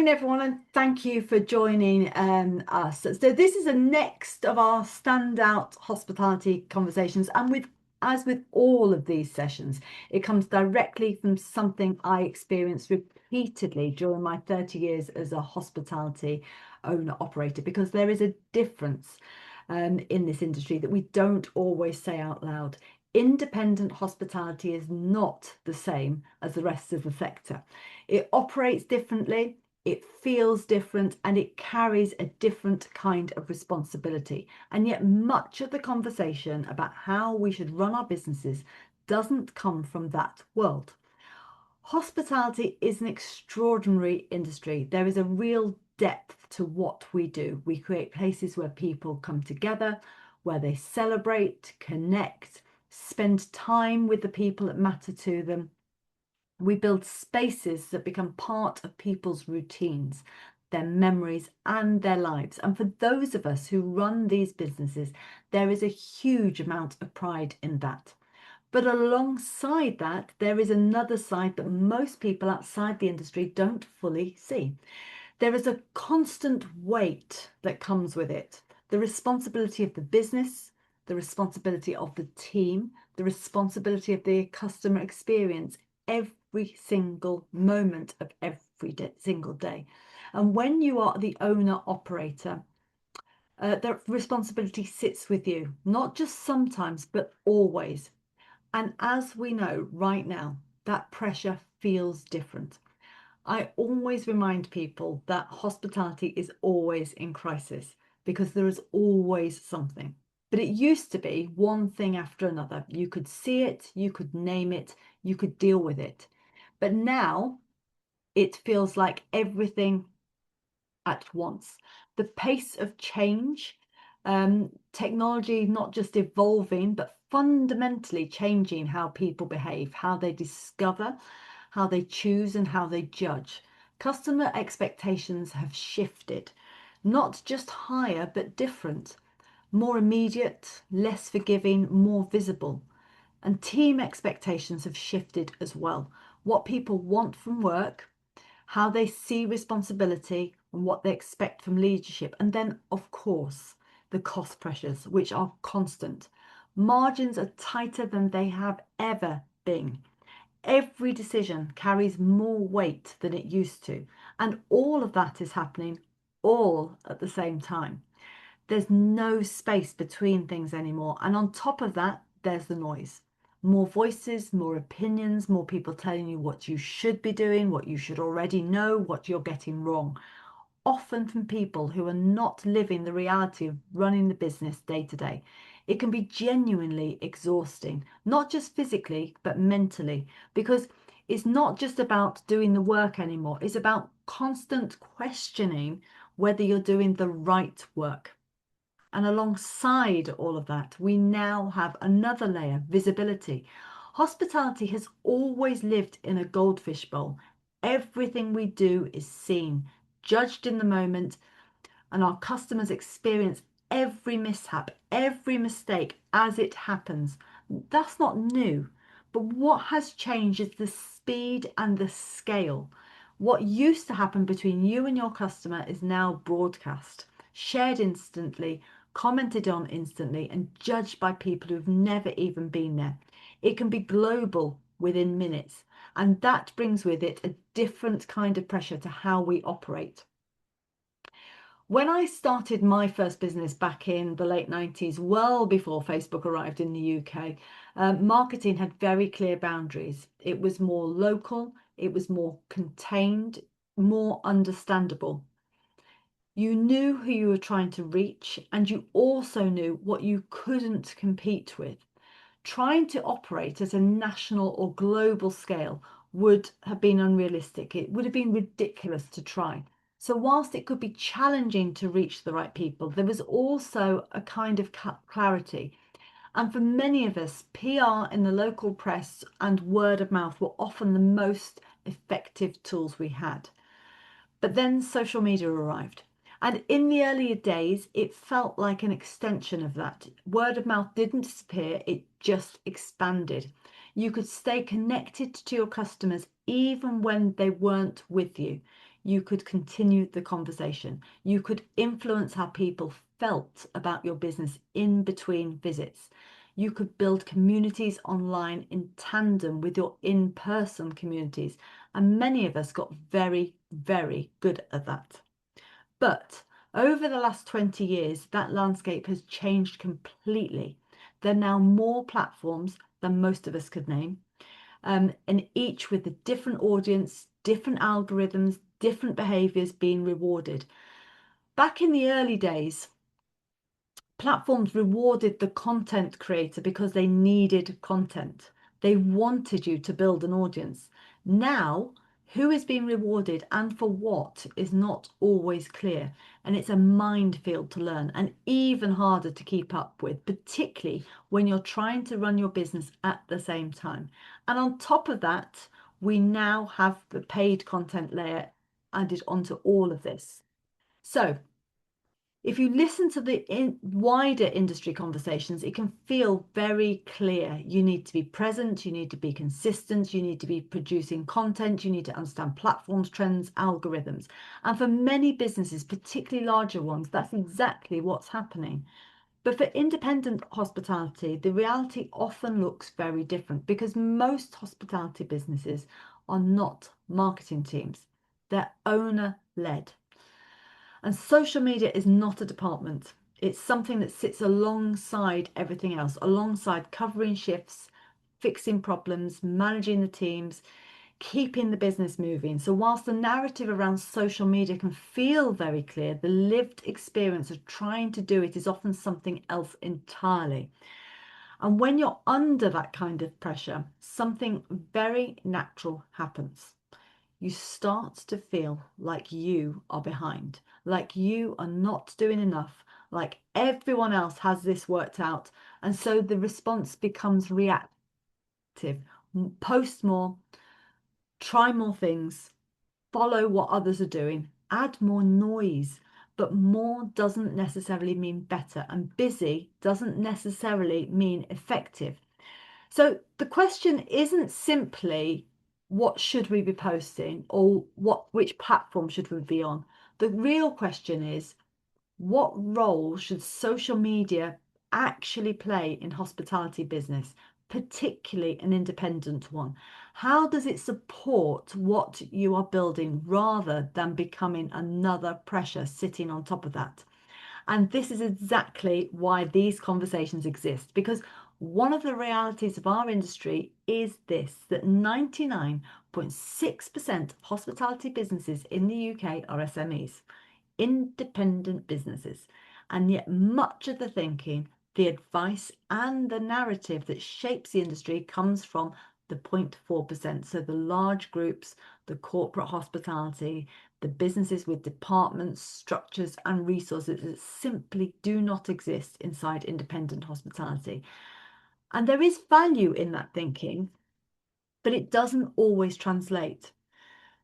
everyone, and thank you for joining us. So this is the next of our standout hospitality conversations, and as with all of these sessions, it comes directly from something I experienced repeatedly during my 30 years as a hospitality owner operator, because there is a difference in this industry that we don't always say out loud. Independent hospitality is not the same as the rest of the sector. It operates differently, it feels different, and it carries a different kind of responsibility. And yet much of the conversation about how we should run our businesses doesn't come from that world. Hospitality is an extraordinary industry. There is a real depth to what we do. We create places where people come together, where they celebrate, connect, spend time with the people that matter to them. We build spaces that become part of people's routines, their memories, and their lives. And for those of us who run these businesses, there is a huge amount of pride in that. But alongside that, there is another side that most people outside the industry don't fully see. There is a constant weight that comes with it. The responsibility of the business, the responsibility of the team, the responsibility of the customer experience every single moment of every single day. And when you are the owner operator, the responsibility sits with you, not just sometimes, but always. And as we know right now, that pressure feels different. I always remind people that hospitality is always in crisis because there is always something. But it used to be one thing after another. You could see it, you could name it, you could deal with it. But now it feels like everything at once. The pace of change, technology not just evolving, but fundamentally changing how people behave, how they discover, how they choose, and how they judge. Customer expectations have shifted, not just higher, but different, more immediate, less forgiving, more visible. And team expectations have shifted as well. What people want from work, how they see responsibility, and what they expect from leadership. And then, of course, the cost pressures, which are constant. Margins are tighter than they have ever been. Every decision carries more weight than it used to. And all of that is happening all at the same time. There's no space between things anymore. And on top of that, there's the noise. More voices, more opinions, more people telling you what you should be doing, what you should already know, what you're getting wrong. Often from people who are not living the reality of running the business day to day. It can be genuinely exhausting, not just physically, but mentally, because it's not just about doing the work anymore. It's about constant questioning whether you're doing the right work. And alongside all of that, we now have another layer, visibility. Hospitality has always lived in a goldfish bowl. Everything we do is seen, judged in the moment, and our customers experience every mishap, every mistake as it happens. That's not new. But what has changed is the speed and the scale. What used to happen between you and your customer is now broadcast, shared instantly, commented on instantly, and judged by people who've never even been there. It can be global within minutes, and that brings with it a different kind of pressure to how we operate. When I started my first business back in the late 90s, well before Facebook arrived in the UK, marketing had very clear boundaries. It was more local, it was more contained, more understandable. You knew who you were trying to reach, and you also knew what you couldn't compete with. Trying to operate at a national or global scale would have been unrealistic. It would have been ridiculous to try. So whilst it could be challenging to reach the right people, there was also a kind of clarity. And for many of us, PR in the local press and word of mouth were often the most effective tools we had. But then social media arrived. And in the earlier days, it felt like an extension of that. Word of mouth didn't disappear, it just expanded. You could stay connected to your customers even when they weren't with you. You could continue the conversation. You could influence how people felt about your business in between visits. You could build communities online in tandem with your in-person communities. And many of us got very, very good at that. But over the last 20 years, that landscape has changed completely. There are now more platforms than most of us could name, and each with a different audience, different algorithms, different behaviors being rewarded. Back in the early days, platforms rewarded the content creator because they needed content. They wanted you to build an audience. Now, who is being rewarded and for what is not always clear. And it's a minefield to learn and even harder to keep up with, particularly when you're trying to run your business at the same time. And on top of that, we now have the paid content layer added onto all of this. So if you listen to the wider industry conversations, it can feel very clear. You need to be present, you need to be consistent, you need to be producing content, you need to understand platforms, trends, algorithms. And for many businesses, particularly larger ones, that's exactly what's happening. But for independent hospitality, the reality often looks very different because most hospitality businesses are not marketing teams. They're owner-led. And social media is not a department. It's something that sits alongside everything else, alongside covering shifts, fixing problems, managing the teams, keeping the business moving. So whilst the narrative around social media can feel very clear, the lived experience of trying to do it is often something else entirely. And when you're under that kind of pressure, something very natural happens. You start to feel like you are behind, like you are not doing enough, like everyone else has this worked out. And so the response becomes reactive. Post more, try more things, follow what others are doing, add more noise. But more doesn't necessarily mean better, and busy doesn't necessarily mean effective. So the question isn't simply what should we be posting or which platform should we be on. The real question is what role should social media actually play in hospitality business, particularly an independent one? How does it support what you are building rather than becoming another pressure sitting on top of that? And this is exactly why these conversations exist, because one of the realities of our industry is this, that 99.6% of hospitality businesses in the UK are SMEs, independent businesses. And yet much of the thinking, the advice and the narrative that shapes the industry comes from the 0.4%. So the large groups, the corporate hospitality, the businesses with departments, structures and resources that simply do not exist inside independent hospitality. And there is value in that thinking, but it doesn't always translate.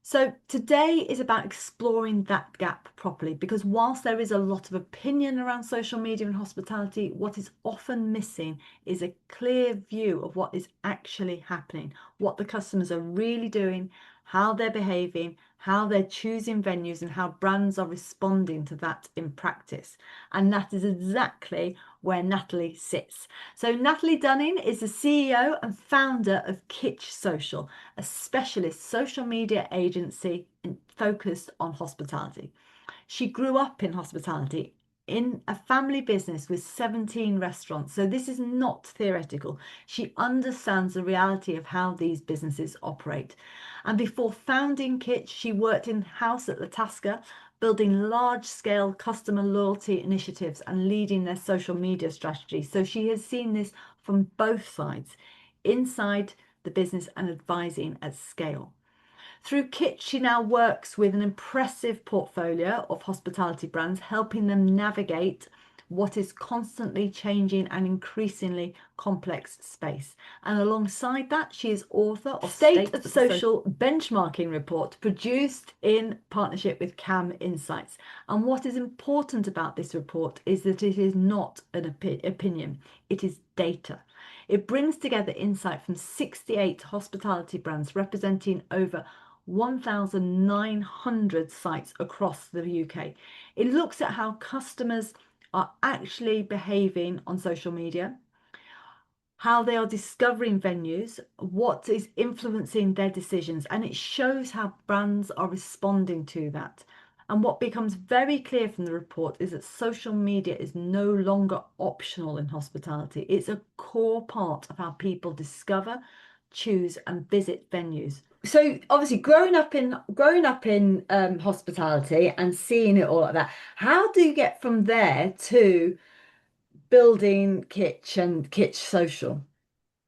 So today is about exploring that gap properly, because whilst there is a lot of opinion around social media and hospitality, what is often missing is a clear view of what is actually happening, what the customers are really doing, how they're behaving, how they're choosing venues, and how brands are responding to that in practice. And that is exactly where Natalie sits. So Natalie Dunning is the CEO and founder of Kitsch Social, a specialist social media agency focused on hospitality. She grew up in hospitality in a family business with 17 restaurants. So this is not theoretical. She understands the reality of how these businesses operate. And before founding Kitsch, she worked in-house at La Tasca, building large-scale customer loyalty initiatives and leading their social media strategy. So she has seen this from both sides, inside the business and advising at scale. Through Kitsch, she now works with an impressive portfolio of hospitality brands, helping them navigate what is constantly changing and increasingly complex space. And alongside that, she is author of State of Social Benchmarking Report, produced in partnership with CAM Insights. And what is important about this report is that it is not an opinion, it is data. It brings together insight from 68 hospitality brands representing over 1,900 sites across the UK. It looks at how customers are actually behaving on social media, how they are discovering venues, what is influencing their decisions, and it shows how brands are responding to that. And what becomes very clear from the report is that social media is no longer optional in hospitality. It's a core part of how people discover, choose, and visit venues. So obviously growing up in hospitality and seeing it all like that, how do you get from there to building Kitsch and Kitsch Social?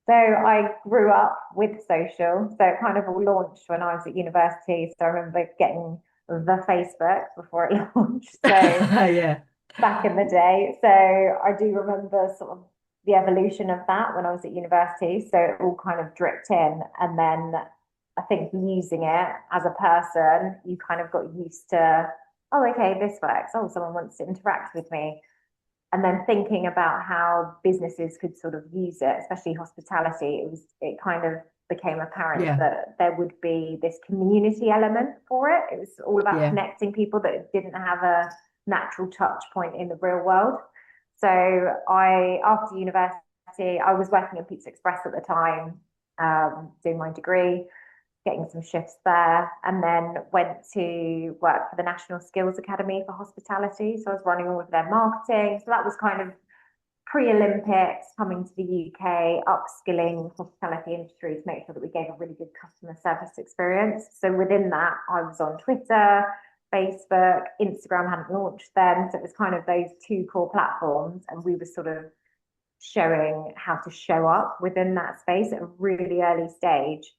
So I grew up with social. So it kind of all launched when I was at university. So I remember getting the Facebook before it launched. So Yeah. back in the day. So I do remember sort of the evolution of that when I was at university. So it all kind of dripped in. And then I think using it as a person, you kind of got used to, oh, okay, this works. Oh, someone wants to interact with me. And then thinking about how businesses could sort of use it, especially hospitality, it kind of became apparent Yeah. that there would be this community element for it. It was all about Yeah. connecting people that didn't have a natural touch point in the real world. So after university, I was working in Pizza Express at the time, doing my degree, getting some shifts there, and then went to work for the National Skills Academy for Hospitality. So I was running all of their marketing. So that was kind of pre-Olympics, coming to the UK, upskilling hospitality industry to make sure that we gave a really good customer service experience. So within that, I was on Twitter, Facebook, Instagram hadn't launched then. So it was kind of those two core platforms. And we were sort of showing how to show up within that space at a really early stage.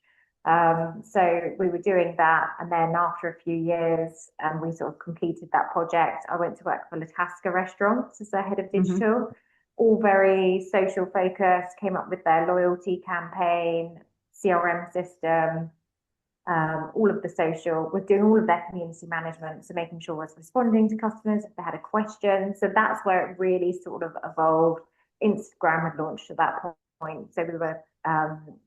So we were doing that, and then after a few years, we sort of completed that project. I went to work for Latasca Restaurants as their head of Hmm. digital, all very social focused. Came up with their loyalty campaign, CRM system, all of the social. Was doing all of their community management, so making sure I was responding to customers if they had a question. So that's where it really sort of evolved. Instagram had launched at that point, so we were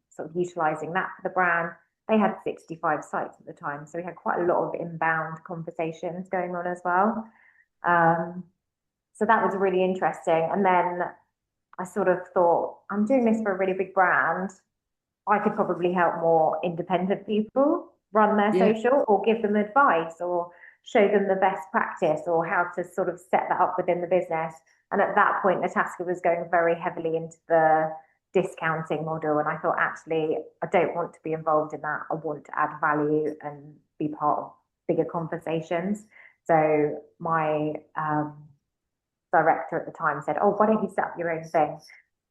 sort of utilizing that for the brand. They had 65 sites at the time, so we had quite a lot of inbound conversations going on as well. Um, so that was really interesting. And then I sort of thought, I'm doing this for a really big brand. I could probably help more independent people run their Yeah. social or give them advice or show them the best practice or how to sort of set that up within the business. And at that point, Natasca was going very heavily into the discounting model. And I thought, actually, I don't want to be involved in that. I want to add value and be part of bigger conversations. So my director at the time said, oh, why don't you set up your own thing?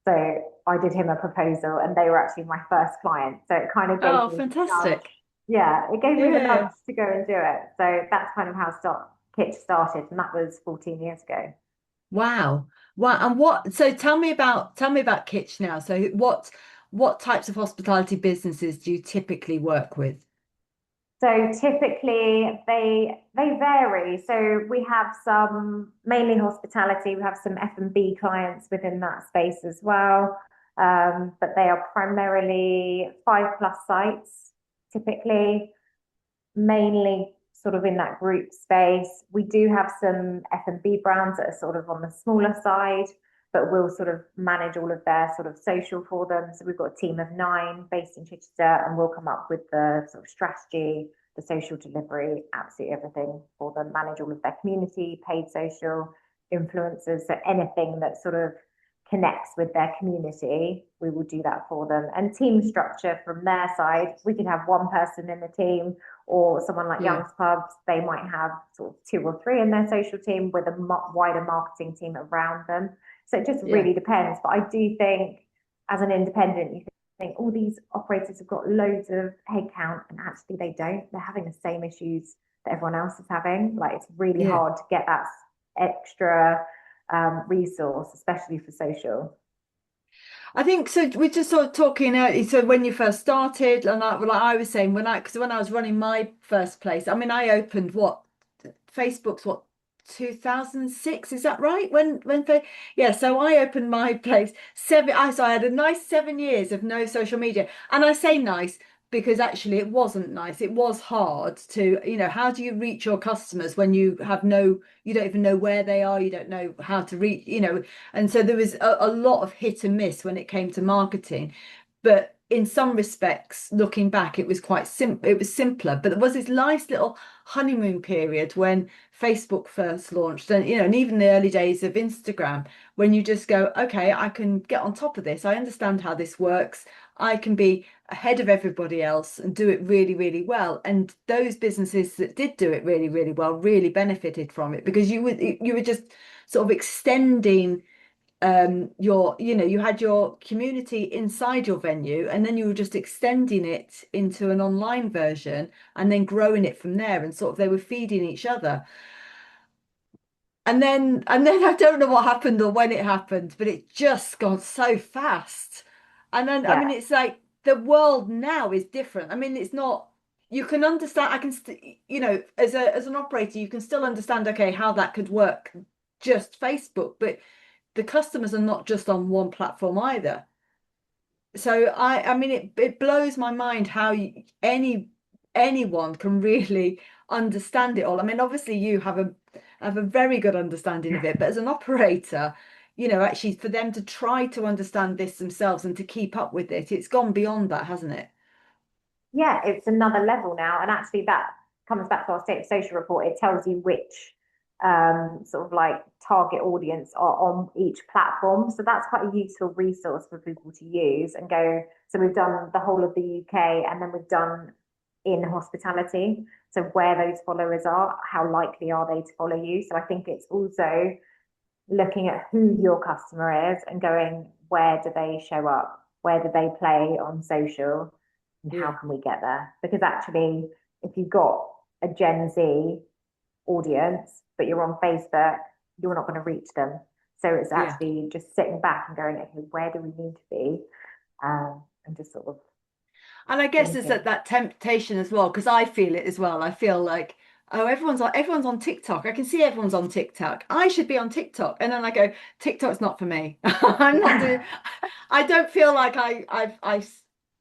So I did him a proposal, and they were actually my first client. So it kind of gave Oh, me the nudge. fantastic. Yeah, it gave me the nudge Yeah. to go and do it. So that's kind of how Kitch started, and that was 14 years ago. Wow. Wow. And so tell me about Kitsch now. So what types of hospitality businesses do you typically work with? So typically they vary. So we have some mainly hospitality. We have some F&B clients within that space as well. But they are primarily 5+ sites, typically, mainly sort of in that group space. We do have some F&B brands that are sort of on the smaller side, but we'll sort of manage all of their sort of social for them. So we've got a team of 9 based in Chichester, and we'll come up with the sort of strategy, the social delivery, absolutely everything for them, manage all of their community, paid social, influencers. So anything that sort of connects with their community, we will do that for them. And team structure from their side, we can have one person in the team, or someone like Yeah. Young's Pubs, they might have sort of 2 or 3 in their social team with a wider marketing team around them. So it just Yeah. really depends. But I do think as an independent, you think all these operators have got loads of headcount, and actually they don't. They're having the same issues that everyone else is having. Like it's really Yeah. hard to get that extra resource, especially for social. I think so. We're just sort of talking. So when you first started, and like I was saying, because when I was running my first place, I mean, I opened Facebook's what 2006, is that right? Yeah, so I opened my place so I had a nice 7 years of no social media, and I say nice. because actually it wasn't nice. It was hard to, how do you reach your customers when you don't even know where they are, you don't know how to reach, and so there was a lot of hit and miss when it came to marketing. But in some respects, looking back, it was quite simple. It was simpler. But there was this nice little honeymoon period when Facebook first launched, and even the early days of Instagram, when you just go, okay, I can get on top of this. I understand how this works. I can be ahead of everybody else and do it really, really well. And those businesses that did do it really, really well really benefited from it, because you were just sort of extending you had your community inside your venue, and then you were just extending it into an online version and then growing it from there, and sort of they were feeding each other. And then I don't know what happened or when it happened, but it just gone so fast. And then I mean Yeah. it's like the world now is different. I mean, it's not, you can understand, I can as an operator you can still understand, okay, how that could work, just Facebook, but the customers are not just on one platform either. So I mean it blows my mind how anyone can really understand it all. I mean, obviously you have a very good understanding of it, but as an operator, actually for them to try to understand this themselves and to keep up with it, it's gone beyond that, hasn't it? Yeah, it's another level now. And actually, that comes back to our state of social report. It tells you which sort of like target audience are on each platform. So that's quite a useful resource for people to use and go. So we've done the whole of the UK, and then we've done in hospitality. So where those followers are, how likely are they to follow you? So I think it's also looking at who your customer is and going, where do they show up? Where do they play on social? And how Yeah, can we get there? Because actually, if you've got a Gen Z audience, but you're on Facebook, you're not going to reach them. So it's yeah. actually just sitting back and going, okay, where do we need to be? And just sort of And I guess there's thinking, that temptation as well, because I feel it as well. I feel like, oh, everyone's on TikTok. I can see everyone's on TikTok. I should be on TikTok. And then I go, TikTok's not for me. I'm not doing, yeah, I don't feel like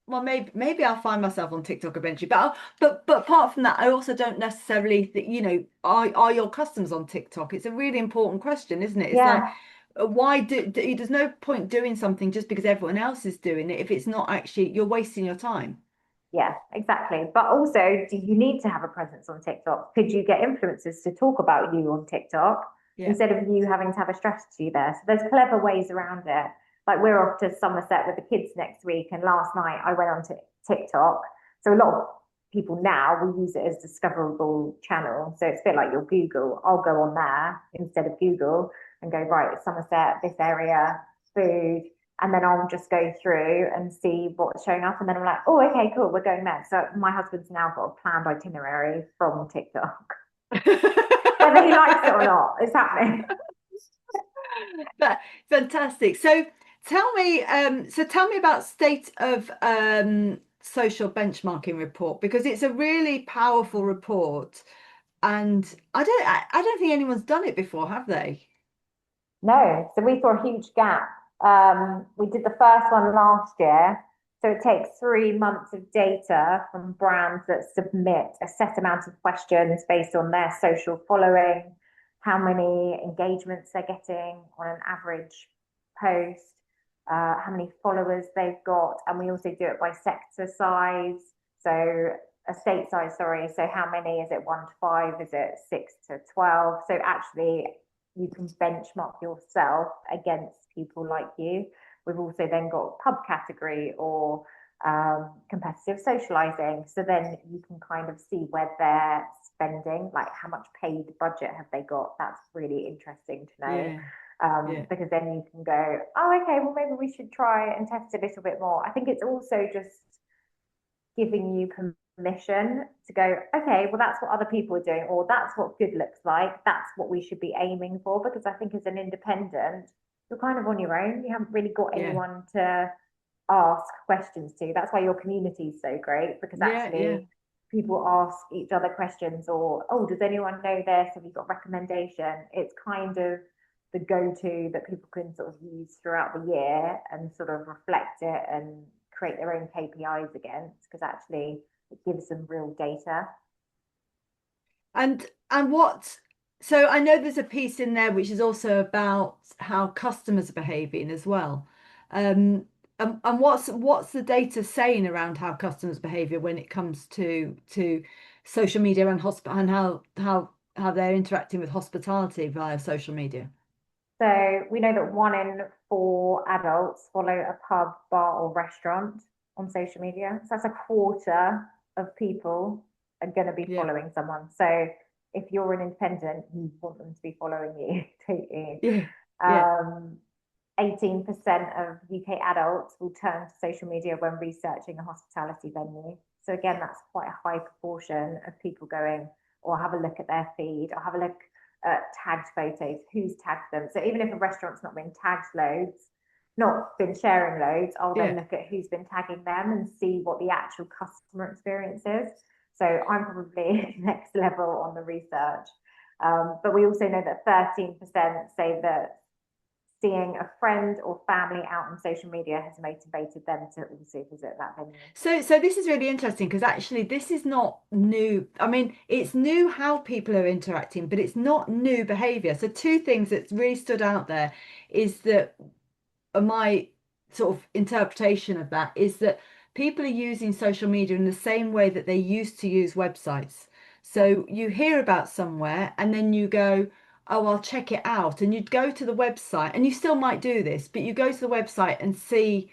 well, maybe I'll find myself on TikTok eventually. But apart from that, I also don't necessarily think, are your customers on TikTok? It's a really important question, isn't it? It's like, yeah, why there's no point doing something just because everyone else is doing it if it's not actually, you're wasting your time. yeah, exactly. But also, do you need to have a presence on TikTok? Could you get influencers to talk about you on TikTok Yeah. instead of you having to have a strategy there? So there's clever ways around it. Like we're off to Somerset with the kids next week, and last night I went on to TikTok. So a lot of people now will use it as discoverable channel. So it's a bit like your Google. I'll go on there instead of Google and go, right, Somerset, this area, food, and then I'll just go through and see what's showing up. And then I'm like, oh, okay, cool, we're going there. So my husband's now got a planned itinerary from TikTok. Whether he likes it or not, it's happening. But fantastic. So tell me about state of social benchmarking report, because it's a really powerful report, and I don't think anyone's done it before, have they? No, so we saw a huge gap. We did the first one last year. So it takes 3 months of data from brands that submit a set amount of questions based on their social following, how many engagements they're getting on an average post, how many followers they've got. And we also do it by sector size. So a state size, sorry. So how many is it, 1 to 5? Is it 6 to 12? So actually, you can benchmark yourself against people like you. We've also then got pub category or competitive socializing. So then you can kind of see where they're spending, like how much paid budget have they got. That's really interesting to know. Yeah, yeah, Because then you can go, oh, okay, well, maybe we should try and test a little bit more. I think it's also just giving you permission to go, okay, well, that's what other people are doing, or that's what good looks like. That's what we should be aiming for. Because I think as an independent, you're kind of on your own. You haven't really got yeah, anyone to ask questions to. That's why your community is so great, because yeah, yeah, actually people ask each other questions, or, oh, does anyone know this? Have you got recommendation? It's kind of the go-to that people can sort of use throughout the year and sort of reflect it and create their own KPIs against, because actually it gives them real data. And what, so I know there's a piece in there which is also about how customers are behaving as well. Um, and what's the data saying around how customers behavior when it comes to social media and and how they're interacting with hospitality via social media? So we know that 1 in 4 adults follow a pub, bar, or restaurant on social media. So that's a quarter of people are going to be Yeah, following someone. So if you're an independent, you want them to be following you, don't you? yeah, yeah, Um, 18% of UK adults will turn to social media when researching a hospitality venue. So again, that's quite a high proportion of people going, or have a look at their feed, or have a look at tagged photos, who's tagged them. So even if a restaurant's not been tagged loads, not been sharing loads, I'll then yeah. look at who's been tagging them and see what the actual customer experience is. So I'm probably next level on the research. But we also know that 13% say that seeing a friend or family out on social media has motivated them to also visit that venue. So this is really interesting because actually this is not new. I mean, it's new how people are interacting, but it's not new behavior. So two things that really stood out there is that my sort of interpretation of that is that people are using social media in the same way that they used to use websites. Yeah, So you hear about somewhere and then you go, oh, I'll check it out. And you'd go to the website, and you still might do this, but you go to the website and see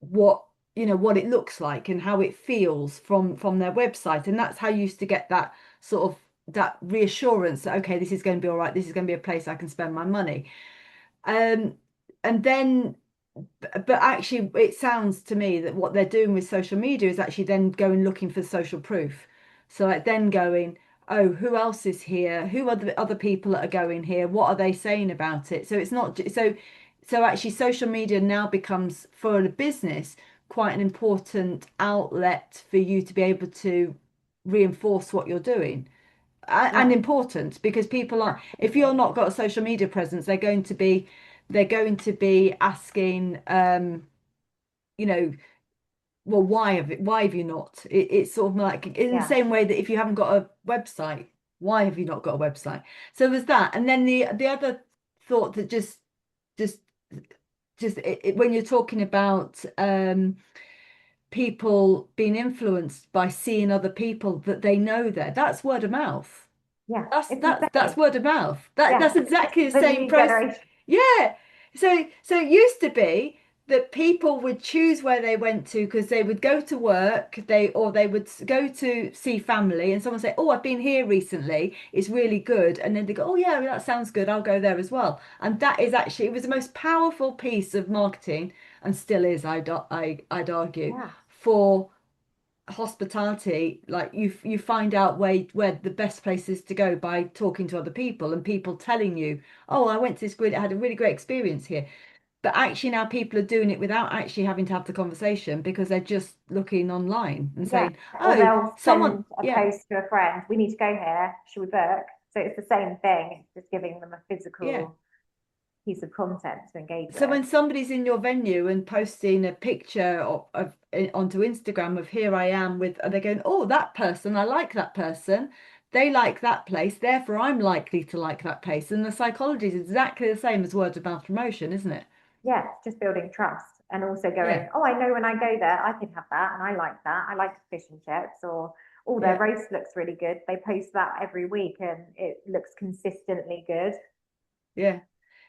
what what it looks like and how it feels from their website, and that's how you used to get that sort of that reassurance that okay, this is going to be all right, this is going to be a place I can spend my money. um and then but actually it sounds to me that what they're doing with social media is actually then going looking for social proof. So like then going, oh, who else is here, who are the other people that are going here, what are they saying about it? So it's not so actually social media now becomes for a business quite an important outlet for you to be able to reinforce what you're doing. And yeah, important because people are, if you're absolutely. not got a social media presence, they're going to be asking, you know, well, why have you not? It's sort of like in the Yeah, same way that if you haven't got a website, why have you not got a website? So there's that. And then the other thought that just when you're talking about people being influenced by seeing other people that they know there, that's word of mouth. yeah, That's it's the that's same. that's word of mouth. That's Yeah, exactly the the same new process. generation. Yeah. So it used to be that people would choose where they went to because they would go to work, they would go to see family, and someone say, "Oh, I've been here recently. It's really good." And then they go, "Oh yeah, that sounds good. I'll go there as well." And that is actually it was the most powerful piece of marketing, and still is, I'd argue, Yeah, for hospitality. Like you find out where the best place is to go by talking to other people and people telling you, oh, I went to this I had a really great experience here. But actually now people are doing it without actually having to have the conversation because they're just looking online and yeah. saying, Or oh, they'll someone, send a yeah, post to a friend, we need to go here, should we book? So it's the same thing, it's just giving them a yeah. physical piece of content to engage So with. when somebody's in your venue and posting a picture of onto Instagram of here I am with, and they're going, oh, that person, I like that person. They like that place, therefore I'm likely to like that place. And the psychology is exactly the same as word of mouth promotion, isn't it? Yeah, just building trust and also Yeah, going, oh, I know when I go there, I can have that and I like that. I like fish and chips, or oh, their yeah, roast looks really good. They post that every week and it looks consistently good. yeah.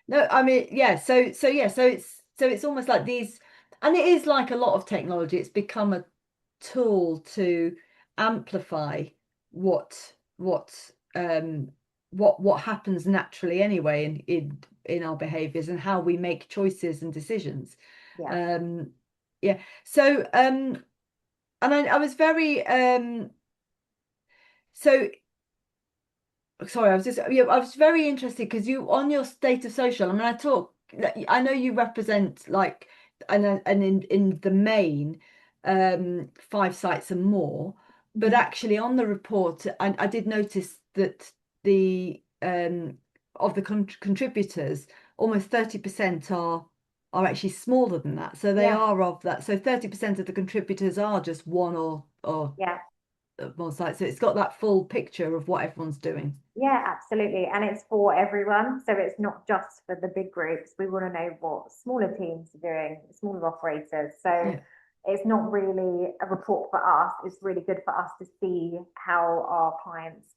No, I mean, yeah. So it's almost like these, and it is like a lot of technology. It's become a tool to amplify what what um what happens naturally anyway in our behaviors and how we make choices and decisions. Yeah. Um, yeah. So and I was very so sorry, I was just yeah, I was very interested because you on your state of social. I mean, I know you represent like and in the main 5 sites and more, but Mhm. actually on the report, I did notice that the of the contributors, almost 30% are actually smaller than that. So they Yeah, are of that. So 30% of the contributors are just one or yeah. more sites. So it's got that full picture of what everyone's doing. Yeah, absolutely. And it's for everyone. So it's not just for the big groups. We want to know what smaller teams are doing, smaller operators. So Yeah. it's not really a report for us. It's really good for us to see how our clients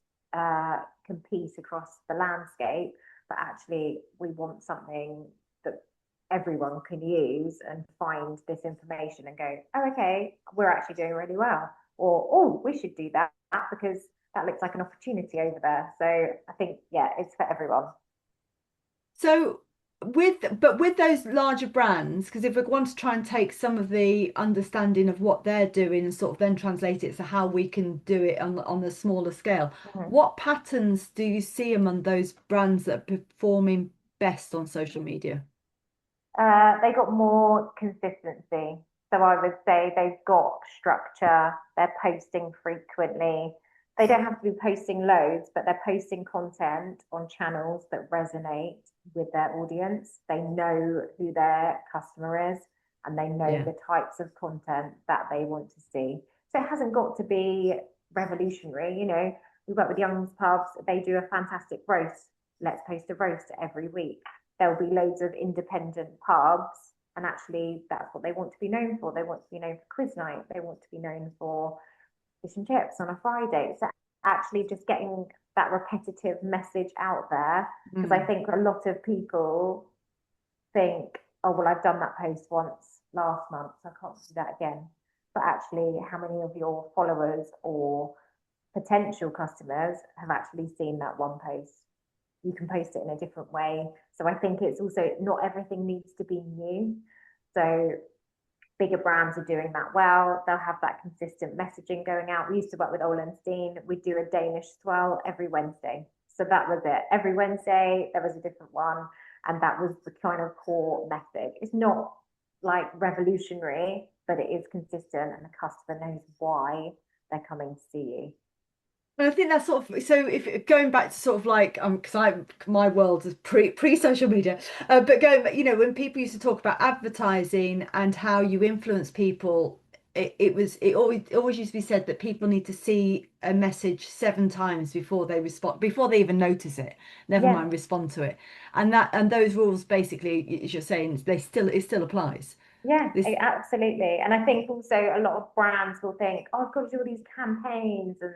compete across the landscape. But actually, we want something that everyone can use and find this information and go, oh, okay, we're actually doing really well. Or, oh, we should do that because that looks like an opportunity over there. So I think, yeah, it's for everyone. So with those larger brands, because if we want to try and take some of the understanding of what they're doing and sort of then translate it to how we can do it on a smaller scale, Mhm. what patterns do you see among those brands that are performing best on social media? They got more consistency. So I would say they've got structure, they're posting frequently. They don't have to be posting loads, but they're posting content on channels that resonate with their audience. They know who their customer is and they know Yeah. the types of content that they want to see. So it hasn't got to be revolutionary. We work with Young's Pubs, they do a fantastic roast. Let's post a roast every week. There'll be loads of independent pubs, and actually that's what they want to be known for. They want to be known for quiz night, they want to be known for fish and chips on a Friday. So actually just getting that repetitive message out there, because I Mm. think a lot of people think, oh well, I've done that post once last month, so I can't do that again. But actually, how many of your followers or potential customers have actually seen that one post? You can post it in a different way. So I think it's also not everything needs to be new. So bigger brands are doing that well. They'll have that consistent messaging going out. We used to work with Olenstein. We'd do a Danish swell every Wednesday. So that was it. Every Wednesday, there was a different one. And that was the kind of core message. It's not like revolutionary, but it is consistent and the customer knows why they're coming to see you. And I think that's sort of so if going back to sort of like because I my world is pre social media, but going when people used to talk about advertising and how you influence people, it always used to be said that people need to see a message 7 times before they respond, before they even notice it, never Yeah, mind respond to it. And those rules basically, as you're saying, it still applies. yeah, This absolutely. And I think also a lot of brands will think, oh, I've got to do all these campaigns and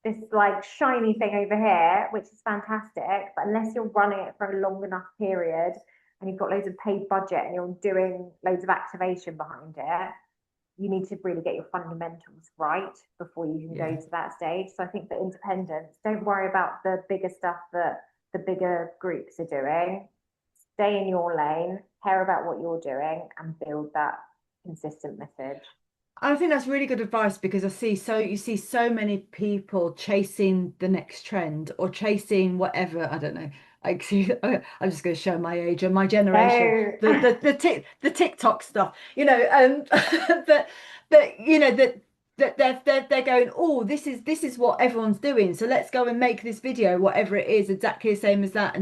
this like shiny thing over here, which is fantastic. But unless you're running it for a long enough period and you've got loads of paid budget and you're doing loads of activation behind it, you need to really get your fundamentals right before you can go yeah. to that stage. So I think for independents, don't worry about the bigger stuff that the bigger groups are doing. Stay in your lane, care about what you're doing, and build that consistent message. I think that's really good advice because you see so many people chasing the next trend or chasing whatever, I don't know. Like I'm just going to show my age and my generation, So the TikTok stuff, but that they're going, oh, this is what everyone's doing, so let's go and make this video, whatever it is, exactly the same as that,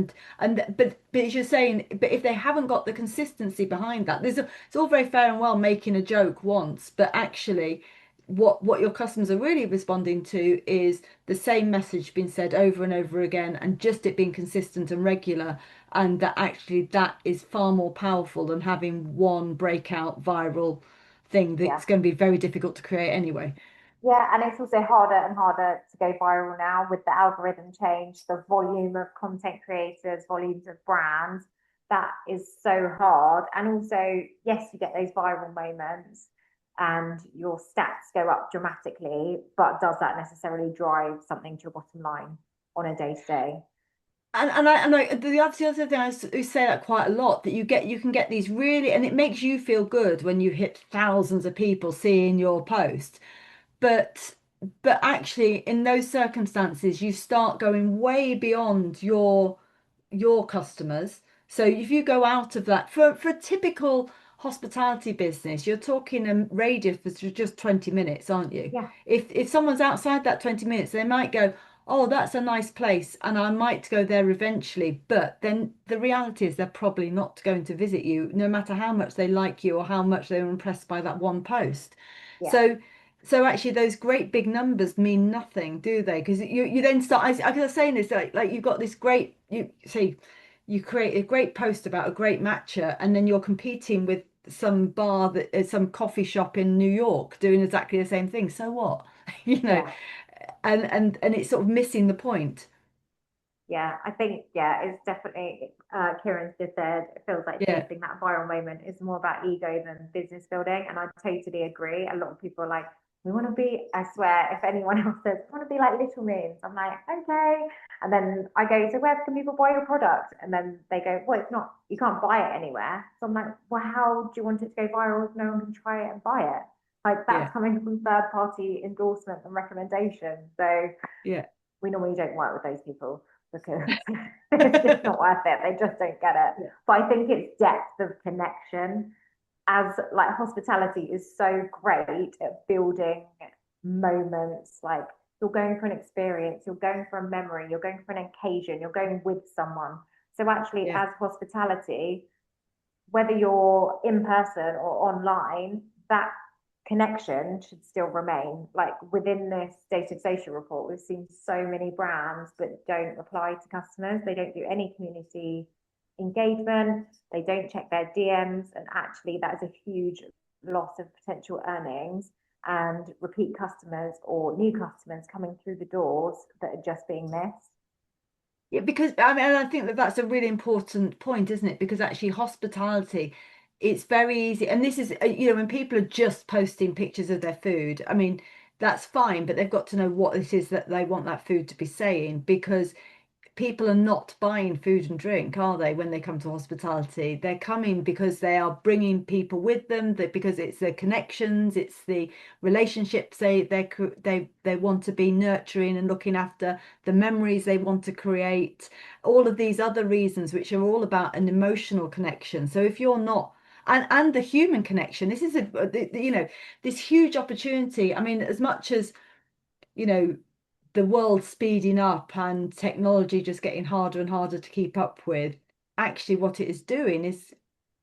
but as you're saying, but if they haven't got the consistency behind that, it's all very fair and well making a joke once, but actually what your customers are really responding to is the same message being said over and over again and just it being consistent and regular, and that actually that is far more powerful than having one breakout viral thing yeah, that's going to be very difficult to create anyway. yeah, and it's also harder and harder to go viral now with the algorithm change, the volume of content creators, volumes of brands. That is so hard. And also, yes, you get those viral moments and your stats go up dramatically, but does that necessarily drive something to your bottom line on a day to day? And the other thing I say that quite a lot, that you can get these really, and it makes you feel good when you hit thousands of people seeing your post. But actually in those circumstances you start going way beyond your customers. So if you go out of that for a typical hospitality business, you're talking a radius for just 20 minutes, aren't you? Yeah, If someone's outside that 20 minutes, they might go, oh, that's a nice place and I might go there eventually, but then the reality is they're probably not going to visit you, no matter how much they like you or how much they were impressed by that one post. Yeah, So, so actually those great big numbers mean nothing, do they? Because you then start, I was saying this, like you've got this great, you say, you create a great post about a great matcha, and then you're competing with some bar that some coffee shop in New York doing exactly the same thing. So what? You know, yeah. and it's sort of missing the point. Yeah, I think, yeah, it's definitely, Kieran's just said, it feels like Yeah, chasing that viral moment is more about ego than business building. And I totally agree. A lot of people are like, we want to be, I swear, if anyone else says, we want to be like Little Moons, I'm like, okay. And then I go, so where can people buy your product? And then they go, well, it's not, you can't buy it anywhere. So I'm like, well, how do you want it to go viral if no one can try it and buy it? Like yeah, that's coming from third party endorsement and recommendation. So yeah, we normally don't work with those people because it's just not worth it. They just don't get it. yeah, But I think it's depth of connection. As like hospitality is so great at building moments, like you're going for an experience, you're going for a memory, you're going for an occasion, you're going with someone. So actually, yeah. as hospitality, whether you're in person or online, that connection should still remain. Like within this data of social report, we've seen so many brands that don't reply to customers. They don't do any community engagement. They don't check their DMs. And actually, that is a huge loss of potential earnings and repeat customers or new customers coming through the doors that are just being missed. Yeah, because I mean, I think that that's a really important point, isn't it? Because actually, hospitality, it's very easy. And this is, when people are just posting pictures of their food, I mean, that's fine, but they've got to know what it is that they want that food to be saying because people are not buying food and drink, are they, when they come to hospitality? They're coming because they are bringing people with them, that because it's the connections, it's the relationships they want to be nurturing and looking after, the memories they want to create, all of these other reasons, which are all about an emotional connection. So if you're not and the human connection, this is this huge opportunity. I mean, as much as you know, the world speeding up and technology just getting harder and harder to keep up with, actually what it is doing is,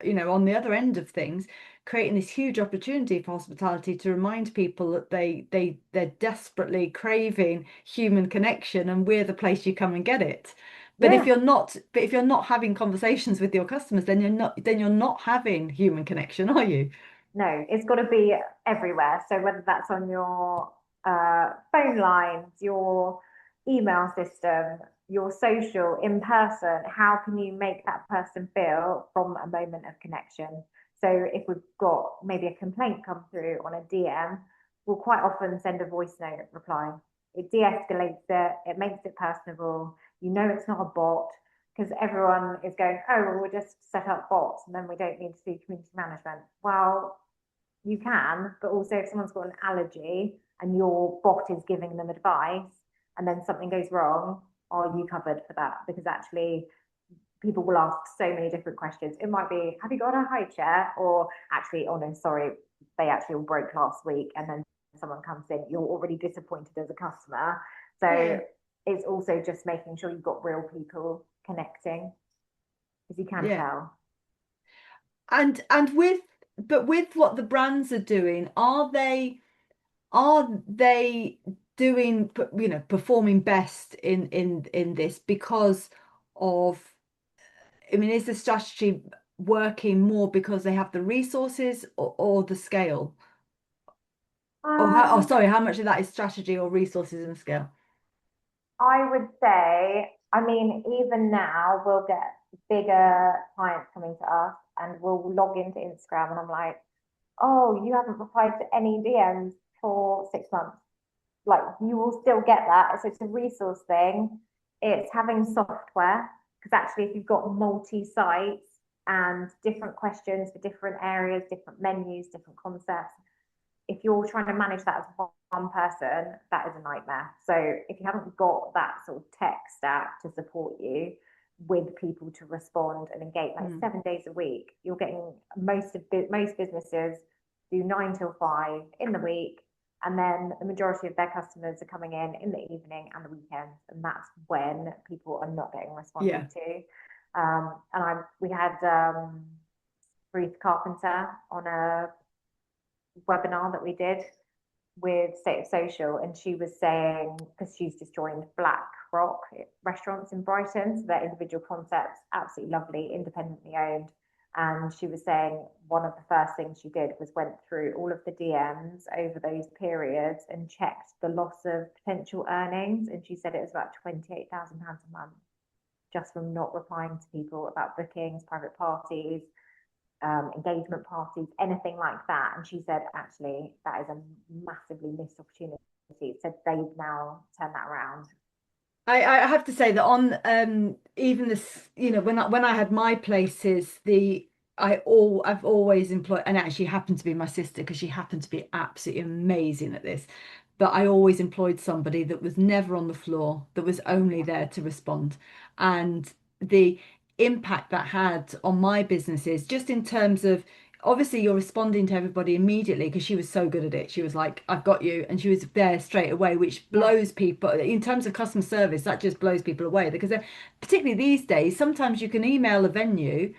on the other end of things, creating this huge opportunity for hospitality to remind people that they're desperately craving human connection and we're the place you come and get it. Yeah. But if you're not having conversations with your customers, then you're not having human connection, are you? No, it's got to be everywhere. So whether that's on your phone lines, your email system, your social, in person, how can you make that person feel from a moment of connection? So if we've got maybe a complaint come through on a DM, we'll quite often send a voice note reply. It de-escalates it, it makes it personable. You know it's not a bot because everyone is going, oh, well, we'll just set up bots and then we don't need to do community management. Well, you can, but also if someone's got an allergy and your bot is giving them advice and then something goes wrong, are you covered for that? Because actually, people will ask so many different questions. It might be, have you got a high chair? Or actually, oh no, sorry, they actually all broke last week. And then someone comes in, you're already disappointed as a customer. So Yeah. it's also just making sure you've got real people connecting, because you can Yeah. tell. And with what the brands are doing, are they doing, performing best in this because of, I mean, is the strategy working more because they have the resources or the scale? Um, Sorry, how much of that is strategy or resources and scale? I would say, I mean, even now we'll get bigger clients coming to us and we'll log into Instagram and I'm like, oh, you haven't replied to any DMs for 6 months. Like you will still get that. So it's a resource thing. It's having software because actually if you've got multi-sites and different questions for different areas, different menus, different concepts, if you're trying to manage that as one person, that is a nightmare. So if you haven't got that sort of tech stack to support you with people to respond and engage like Mm, 7 days a week, you're getting most businesses do 9 till 5 in the week, And then the majority of their customers are coming in the evening and the weekends, and that's when people are not getting Yeah. responded to. We had Ruth Carpenter on a webinar that we did with State of Social, and she was saying, because she's just joined Black Rock restaurants in Brighton, so they're individual concepts, absolutely lovely, independently owned. And she was saying one of the first things she did was went through all of the DMs over those periods and checked the loss of potential earnings. And she said it was about £28,000 a month just from not replying to people about bookings, private parties, engagement parties, anything like that. And she said, actually, that is a massively missed opportunity. So they've now turned that around. I have to say that on even this, when I had my places, I've always employed, and actually happened to be my sister because she happened to be absolutely amazing at this. But I always employed somebody that was never on the floor, that was only there to respond. And the impact that had on my businesses, just in terms of obviously you're responding to everybody immediately because she was so good at it. She was like, I've got you. And she was there straight away, which Yeah. blows people in terms of customer service. That just blows people away because particularly these days, sometimes you can email a venue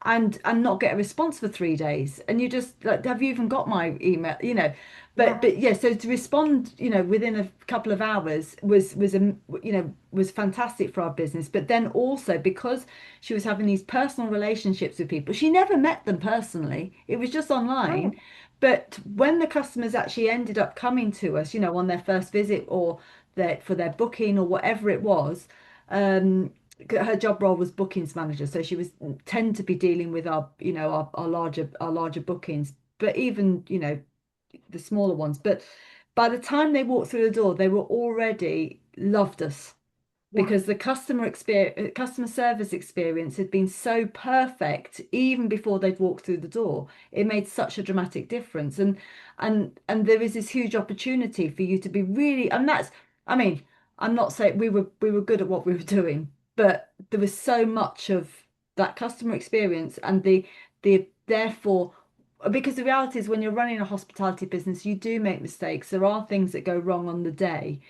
and not get a response for 3 days. And you just like, have you even got my email? Yeah. But yeah, so to respond, within a couple of hours was fantastic for our business. But then also because she was having these personal relationships with people, she never met them personally. It was just Oh, online. But when the customers actually ended up coming to us, on their first visit or for their booking or whatever it was, her job role was bookings manager, so she was tend to be dealing with our larger bookings, but even the smaller ones. But by the time they walked through the door, they were already loved us yeah. because the customer service experience had been so perfect even before they'd walked through the door. It made such a dramatic difference, and there is this huge opportunity for you to be really, and that's, I mean, I'm not saying we were good at what we were doing, but there was so much of that customer experience and the therefore, because the reality is when you're running a hospitality business, you do make mistakes. There are things that go wrong on the day.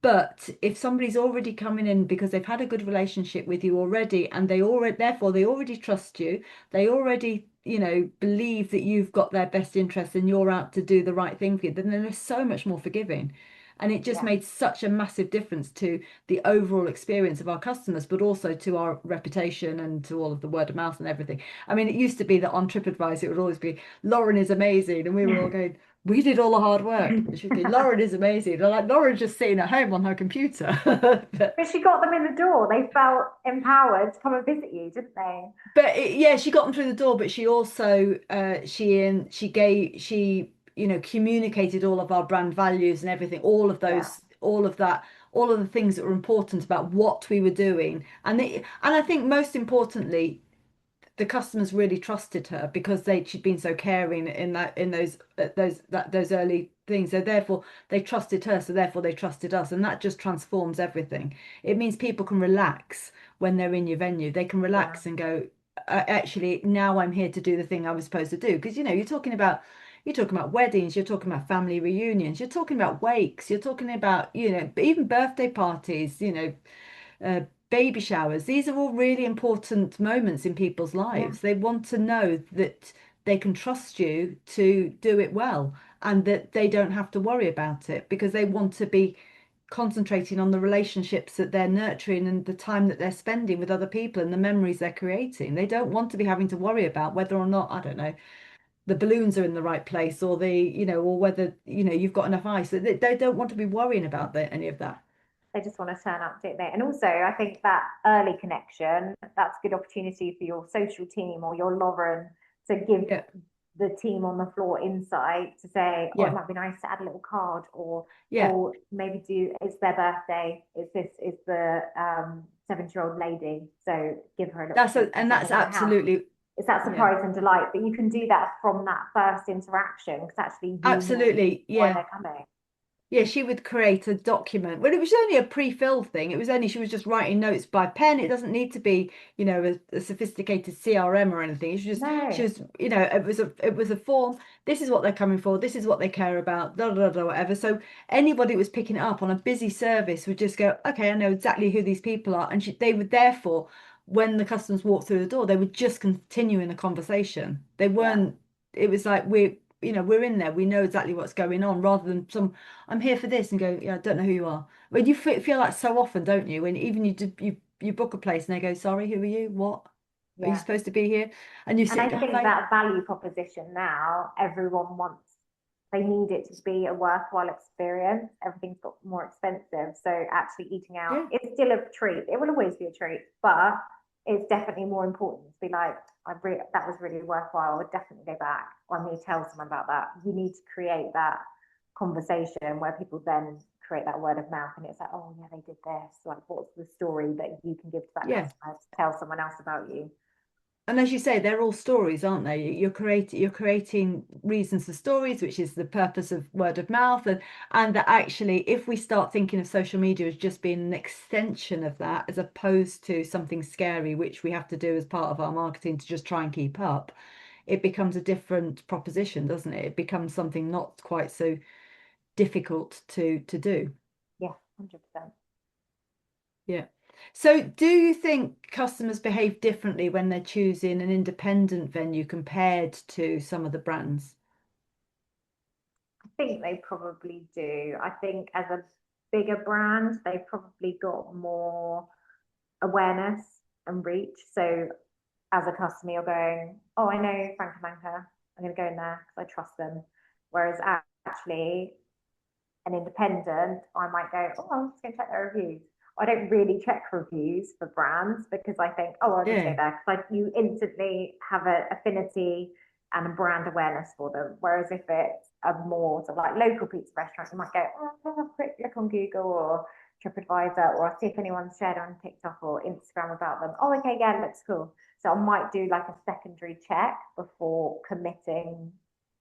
But if somebody's already coming in because they've had a good relationship with you already, and they already trust you, they already, believe that you've got their best interest and you're out to do the right thing for you, then they're so much more forgiving. And it just Yeah. made such a massive difference to the overall experience of our customers, but also to our reputation and to all of the word of mouth and everything. I mean, it used to be that on TripAdvisor, it would always be, Lauren is amazing. And we were all going, we did all the hard work. And she'd go, Lauren is amazing. And I'm like, Lauren's just sitting at home on her computer. But, But she got them in the door. They felt empowered to come and visit you, didn't they? yeah, she got them through the door, but she also, she communicated all of our brand values and everything, Yeah. all of that, all of the things that were important about what we were doing. And I think most importantly, the customers really trusted her because she'd been so caring in those early things. So therefore they trusted her, so therefore they trusted us, and that just transforms everything. It means people can relax when they're in your venue. They can Yeah. relax and go, actually, now I'm here to do the thing I was supposed to do. Because you're talking about weddings, you're talking about family reunions, you're talking about wakes, you're talking about, even birthday parties, baby showers. These are all really important moments in people's Yeah. lives. They want to know that they can trust you to do it well and that they don't have to worry about it because they want to be concentrating on the relationships that they're nurturing and the time that they're spending with other people and the memories they're creating. They don't want to be having to worry about whether or not, I don't know, the balloons are in the right place or or whether, you've got enough ice. They don't want to be worrying about any of that. They just want to turn up, don't they? And also, I think that early connection, that's a good opportunity for your social team or your Lauren to give Yeah. the team on the floor insight to say, oh, it Yeah. might be nice to add a little card, or Yeah. oh, maybe it's their birthday. It's the 70-year-old lady. So give her a little treat or And something that's in the house. absolutely, It's that yeah. surprise and delight. But you can do that from that first interaction because actually you know Absolutely, why yeah. they're coming. Yeah, she would create a document. Well, it was only a pre-filled thing. It was only she was just writing notes by pen. It doesn't need to be, a sophisticated CRM or anything. She No, was, it was a form. This is what they're coming for. This is what they care about. Da da da, whatever. So anybody who was picking it up on a busy service would just go, okay, I know exactly who these people are, and they would therefore, when the customers walked through the door, they would just continue in the conversation. They yeah, weren't. It was like we're in there. We know exactly what's going on, rather than some. I'm here for this and go, yeah, I don't know who you are. When you feel like so often, don't you? When even you book a place and they go, sorry, who are you? What? Are you yeah. supposed to be here? And you And sit I and go, have think I? that value proposition now, everyone wants, they need it to be a worthwhile experience. Everything's got more expensive. So actually eating out Yeah, is still a treat. It will always be a treat, but it's definitely more important to be like, that was really worthwhile. I would definitely go back. Or I need to tell someone about that. You need to create that conversation where people then create that word of mouth and it's like, oh yeah, they did this. Like, what's the story that you can give to that yeah. customer to tell someone else about you? And as you say, they're all stories, aren't they? You're creating reasons for stories, which is the purpose of word of mouth, and that actually, if we start thinking of social media as just being an extension of that, as opposed to something scary, which we have to do as part of our marketing to just try and keep up, it becomes a different proposition, doesn't it? It becomes something not quite so difficult to do. Yeah, 100%. Yeah. So do you think customers behave differently when they're choosing an independent venue compared to some of the brands? I think they probably do. I think as a bigger brand, they've probably got more awareness and reach. So as a customer, you're going, oh, I know Frank and Manca. I'm going to go in there because I trust them. Whereas actually, an independent, I might go, oh, I'm just going to check their reviews. I don't really check reviews for brands because I think, oh, I'll just go Yeah. there because like you instantly have an affinity and a brand awareness for them. Whereas if it's a more sort of like local pizza restaurant, you might go, oh, I'll have a quick look on Google or TripAdvisor, or I'll see if anyone's shared on TikTok or Instagram about them. Oh, okay, yeah, looks cool. So I might do like a secondary check before committing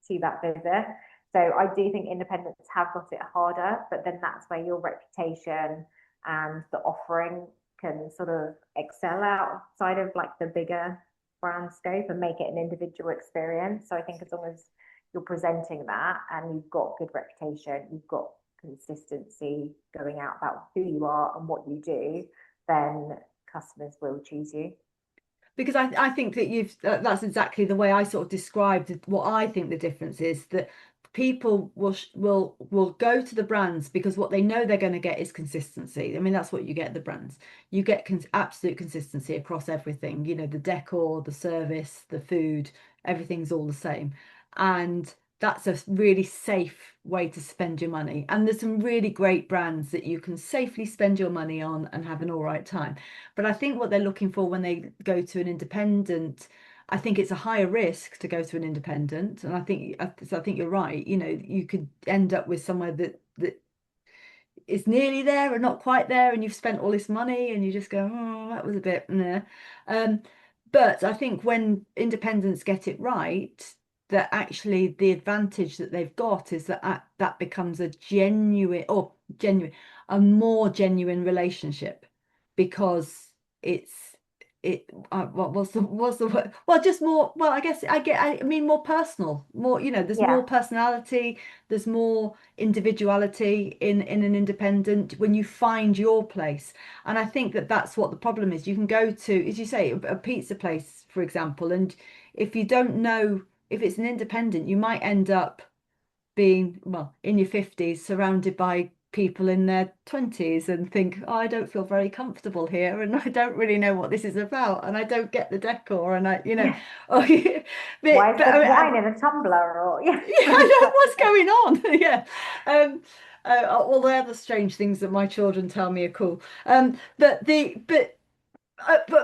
to that visit. So I do think independents have got it harder, but then that's where your reputation and the offering can sort of excel outside of like the bigger brand scope and make it an individual experience. So I think as long as you're presenting that and you've got good reputation, you've got consistency going out about who you are and what you do, then customers will choose you. Because I think that that's exactly the way I sort of described what I think the difference is, that people will go to the brands because what they know they're going to get is consistency. I mean, that's what you get at the brands. You get absolute consistency across everything. The decor, the service, the food, everything's all the same. And that's a really safe way to spend your money. And there's some really great brands that you can safely spend your money on and have an all right time. But I think what they're looking for when they go to an independent, I think it's a higher risk to go to an independent. And I think you're right. You could end up with somewhere that is nearly there and not quite there, and you've spent all this money, and you just go, oh, that was a bit, nah. Um, but I think when independents get it right, that actually the advantage that they've got is that becomes a more genuine relationship, because it's what's the word? Well, just more. Well, I guess I mean more personal, more. There's Yeah, more personality, there's more individuality in an independent when you find your place. And I think that that's what the problem is. You can go to, as you say, a pizza place, for example, and if you don't know, if it's an independent, you might end up being, well, in your 50s, surrounded by people in their 20s, and think, oh, I don't feel very comfortable here, and I don't really know what this is about, and I don't get the decor, and yeah. oh, Why is but there I wine in a tumbler? Or yeah, yeah, I know what's going on. Yeah. Um, all the other strange things that my children tell me are cool. But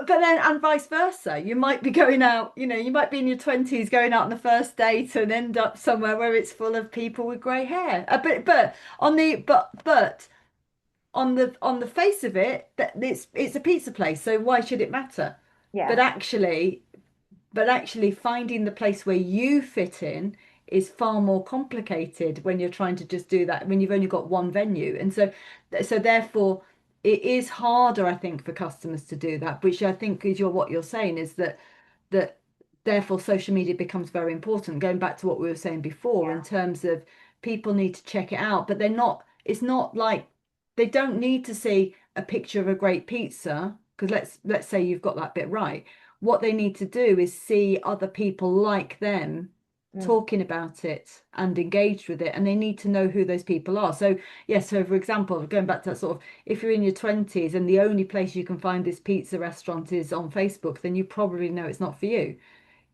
then, and vice versa. You might be going out, you might be in your 20s going out on the first date and end up somewhere where it's full of people with grey hair. But on the face of it, that it's a pizza place, so why should it matter? But yeah, actually, but actually finding the place where you fit in is far more complicated when you're trying to just do that when you've only got one venue. And so therefore it is harder, I think, for customers to do that, which I think is what you're saying is that therefore social media becomes very important. Going back to what we were saying before, in Yeah. terms of people need to check it out, but it's not like they don't need to see a picture of a great pizza, because let's say you've got that bit right. What they need to do is see other people like them Mm. talking about it and engaged with it, and they need to know who those people are. So yes, so for example, going back to that sort of, if you're in your 20s and the only place you can find this pizza restaurant is on Facebook, then you probably know it's not for you.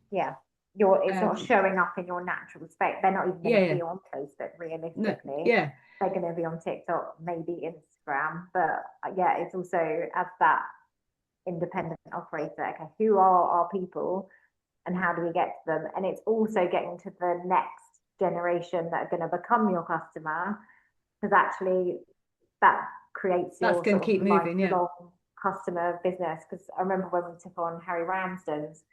Yeah. It's not um showing up in your natural space. They're not even going yeah, to yeah. be on Facebook No, realistically. yeah. They're going to be on TikTok, maybe Instagram. But yeah, it's also as that independent operator. Okay, who are our people and how do we get to them? And it's also getting to the next generation that are going to become your customer, because actually that creates That's your going to sort keep of moving, yeah. lifelong customer business. Because I remember when we took on Harry Ramsden's,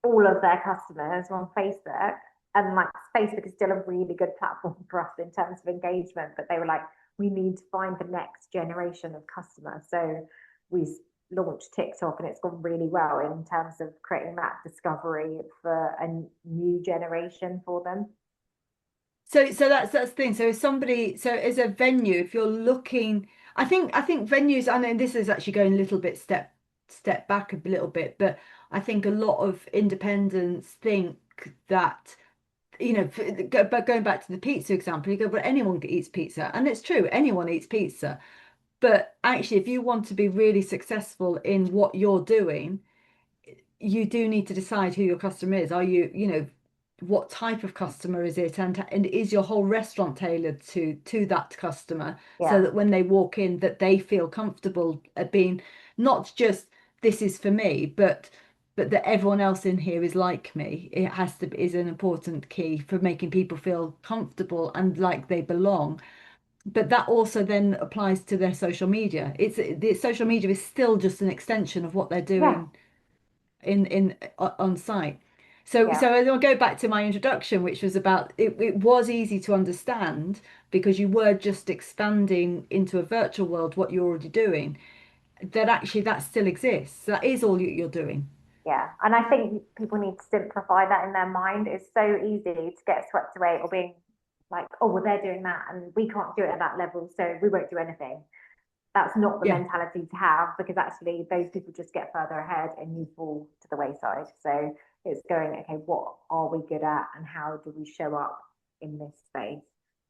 all of their customers were on Facebook. And like Facebook is still a really good platform for us in terms of engagement, but they were like, we need to find the next generation of customers. So we launched TikTok and it's gone really well in terms of creating that discovery for a new generation for them. So that's the thing. So if somebody, so as a venue, if you're looking, I think venues, I know this is actually going a little bit step back a little bit, but I think a lot of independents think that, but going back to the pizza example, you go, well, anyone eats pizza, and it's true, anyone eats pizza. But actually, if you want to be really successful in what you're doing, you do need to decide who your customer is. Are you, what type of customer is it, and is your whole restaurant tailored to that customer, so Yeah, that when they walk in, that they feel comfortable at being not just this is for me, but that everyone else in here is like me. It has to is an important key for making people feel comfortable and like they belong. But that also then applies to their social media. The social media is still just an extension of what they're yeah, doing in on site. So yeah. I'll go back to my introduction, which was about it was easy to understand because you were just expanding into a virtual world what you're already doing. That actually that still exists. That is all you're doing. Yeah, and I think people need to simplify that in their mind. It's so easy to get swept away or being like, oh, well, they're doing that and we can't do it at that level, so we won't do anything. That's not the Yeah. mentality to have, because actually those people just get further ahead and you fall to the wayside. So it's going, okay, what are we good at and how do we show up in this space?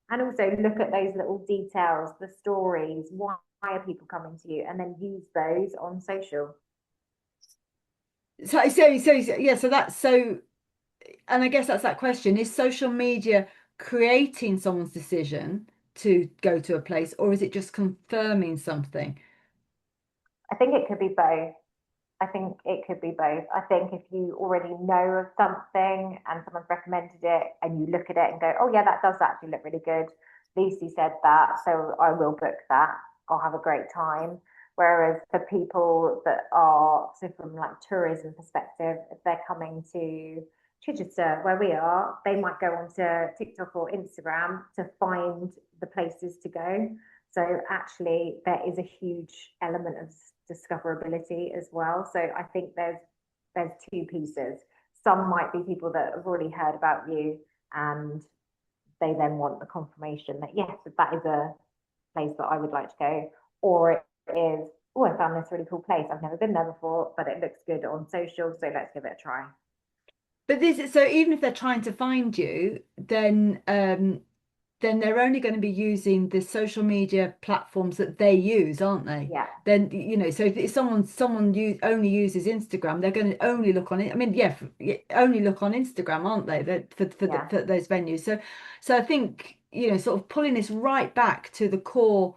And also look at those little details, the stories, why are people coming to you, and then use those on social. Yeah. So that's so, and I guess that's that question: is social media creating someone's decision to go to a place, or is it just confirming something? I think it could be both. I think it could be both. I think if you already know of something and someone's recommended it and you look at it and go, oh, yeah, that does actually look really good. Lucy said that, so I will book that. I'll have a great time. Whereas for people that are, so from like tourism perspective, if they're coming to Chichester, where we are, they might go onto TikTok or Instagram to find the places to go. So actually, there is a huge element of discoverability as well. So I think there's two pieces. Some might be people that have already heard about you and they then want the confirmation that yes, that is a place that I would like to go, or it is, oh, I found this really cool place. I've never been there before, but it looks good on social, so let's give it a try. But this is so even if they're trying to find you, then they're only going to be using the social media platforms that they use, aren't they? Yeah, Then so if only uses Instagram, they're going to only look on it. I mean, yeah, only look on Instagram, aren't they? yeah. For those venues. So I think sort of pulling this right back to the core.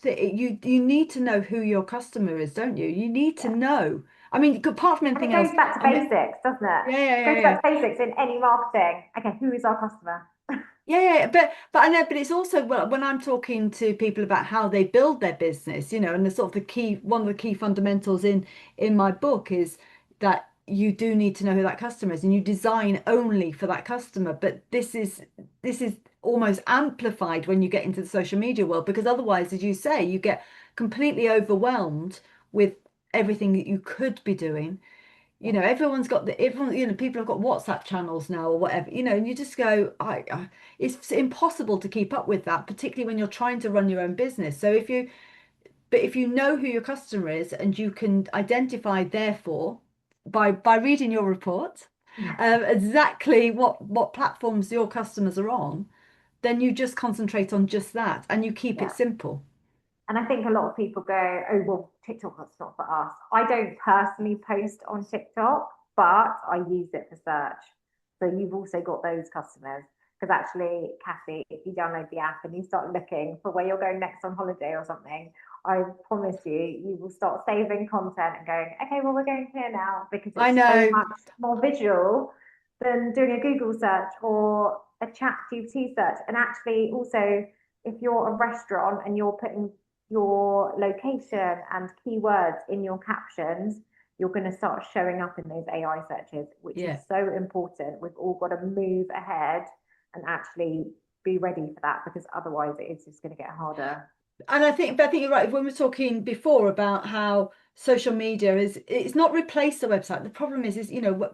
You need to know who your customer is, don't you? You need to Yeah. know. I mean, apart from And it anything else, goes back to I mean, basics, doesn't it? yeah, yeah, It yeah, goes yeah. back to basics in any marketing. Okay, who is our customer? Yeah, yeah, but I know, but it's also well, when I'm talking to people about how they build their business, and the sort of the key one of the key fundamentals in my book is that you do need to know who that customer is, and you design only for that customer. But this is almost amplified when you get into the social media world, because otherwise, as you say, you get completely overwhelmed with everything that you could be doing. Yeah. Everyone's got everyone, people have got WhatsApp channels now or whatever, and you just go, it's impossible to keep up with that, particularly when you're trying to run your own business. But if you know who your customer is and you can identify, therefore, by reading your report, exactly what platforms your customers are on, then you just concentrate on just that and you keep it Yeah. simple. And I think a lot of people go, oh, well, TikTok's not for us. I don't personally post on TikTok, but I use it for search. So you've also got those customers. Because actually, Cassie, if you download the app and you start looking for where you're going next on holiday or something, I promise you, you will start saving content and going, okay, well, we're going here now, because I it's so know. much more visual than doing a Google search or a chat GPT search. And actually, also, if you're a restaurant and you're putting your location and keywords in your captions, you're going to start showing up in those AI searches, which is Yeah. so important. We've all got to move ahead and actually be ready for that, because otherwise it is just going to get harder. And I think you're right. When we were talking before about how social media it's not replaced the website. The problem is,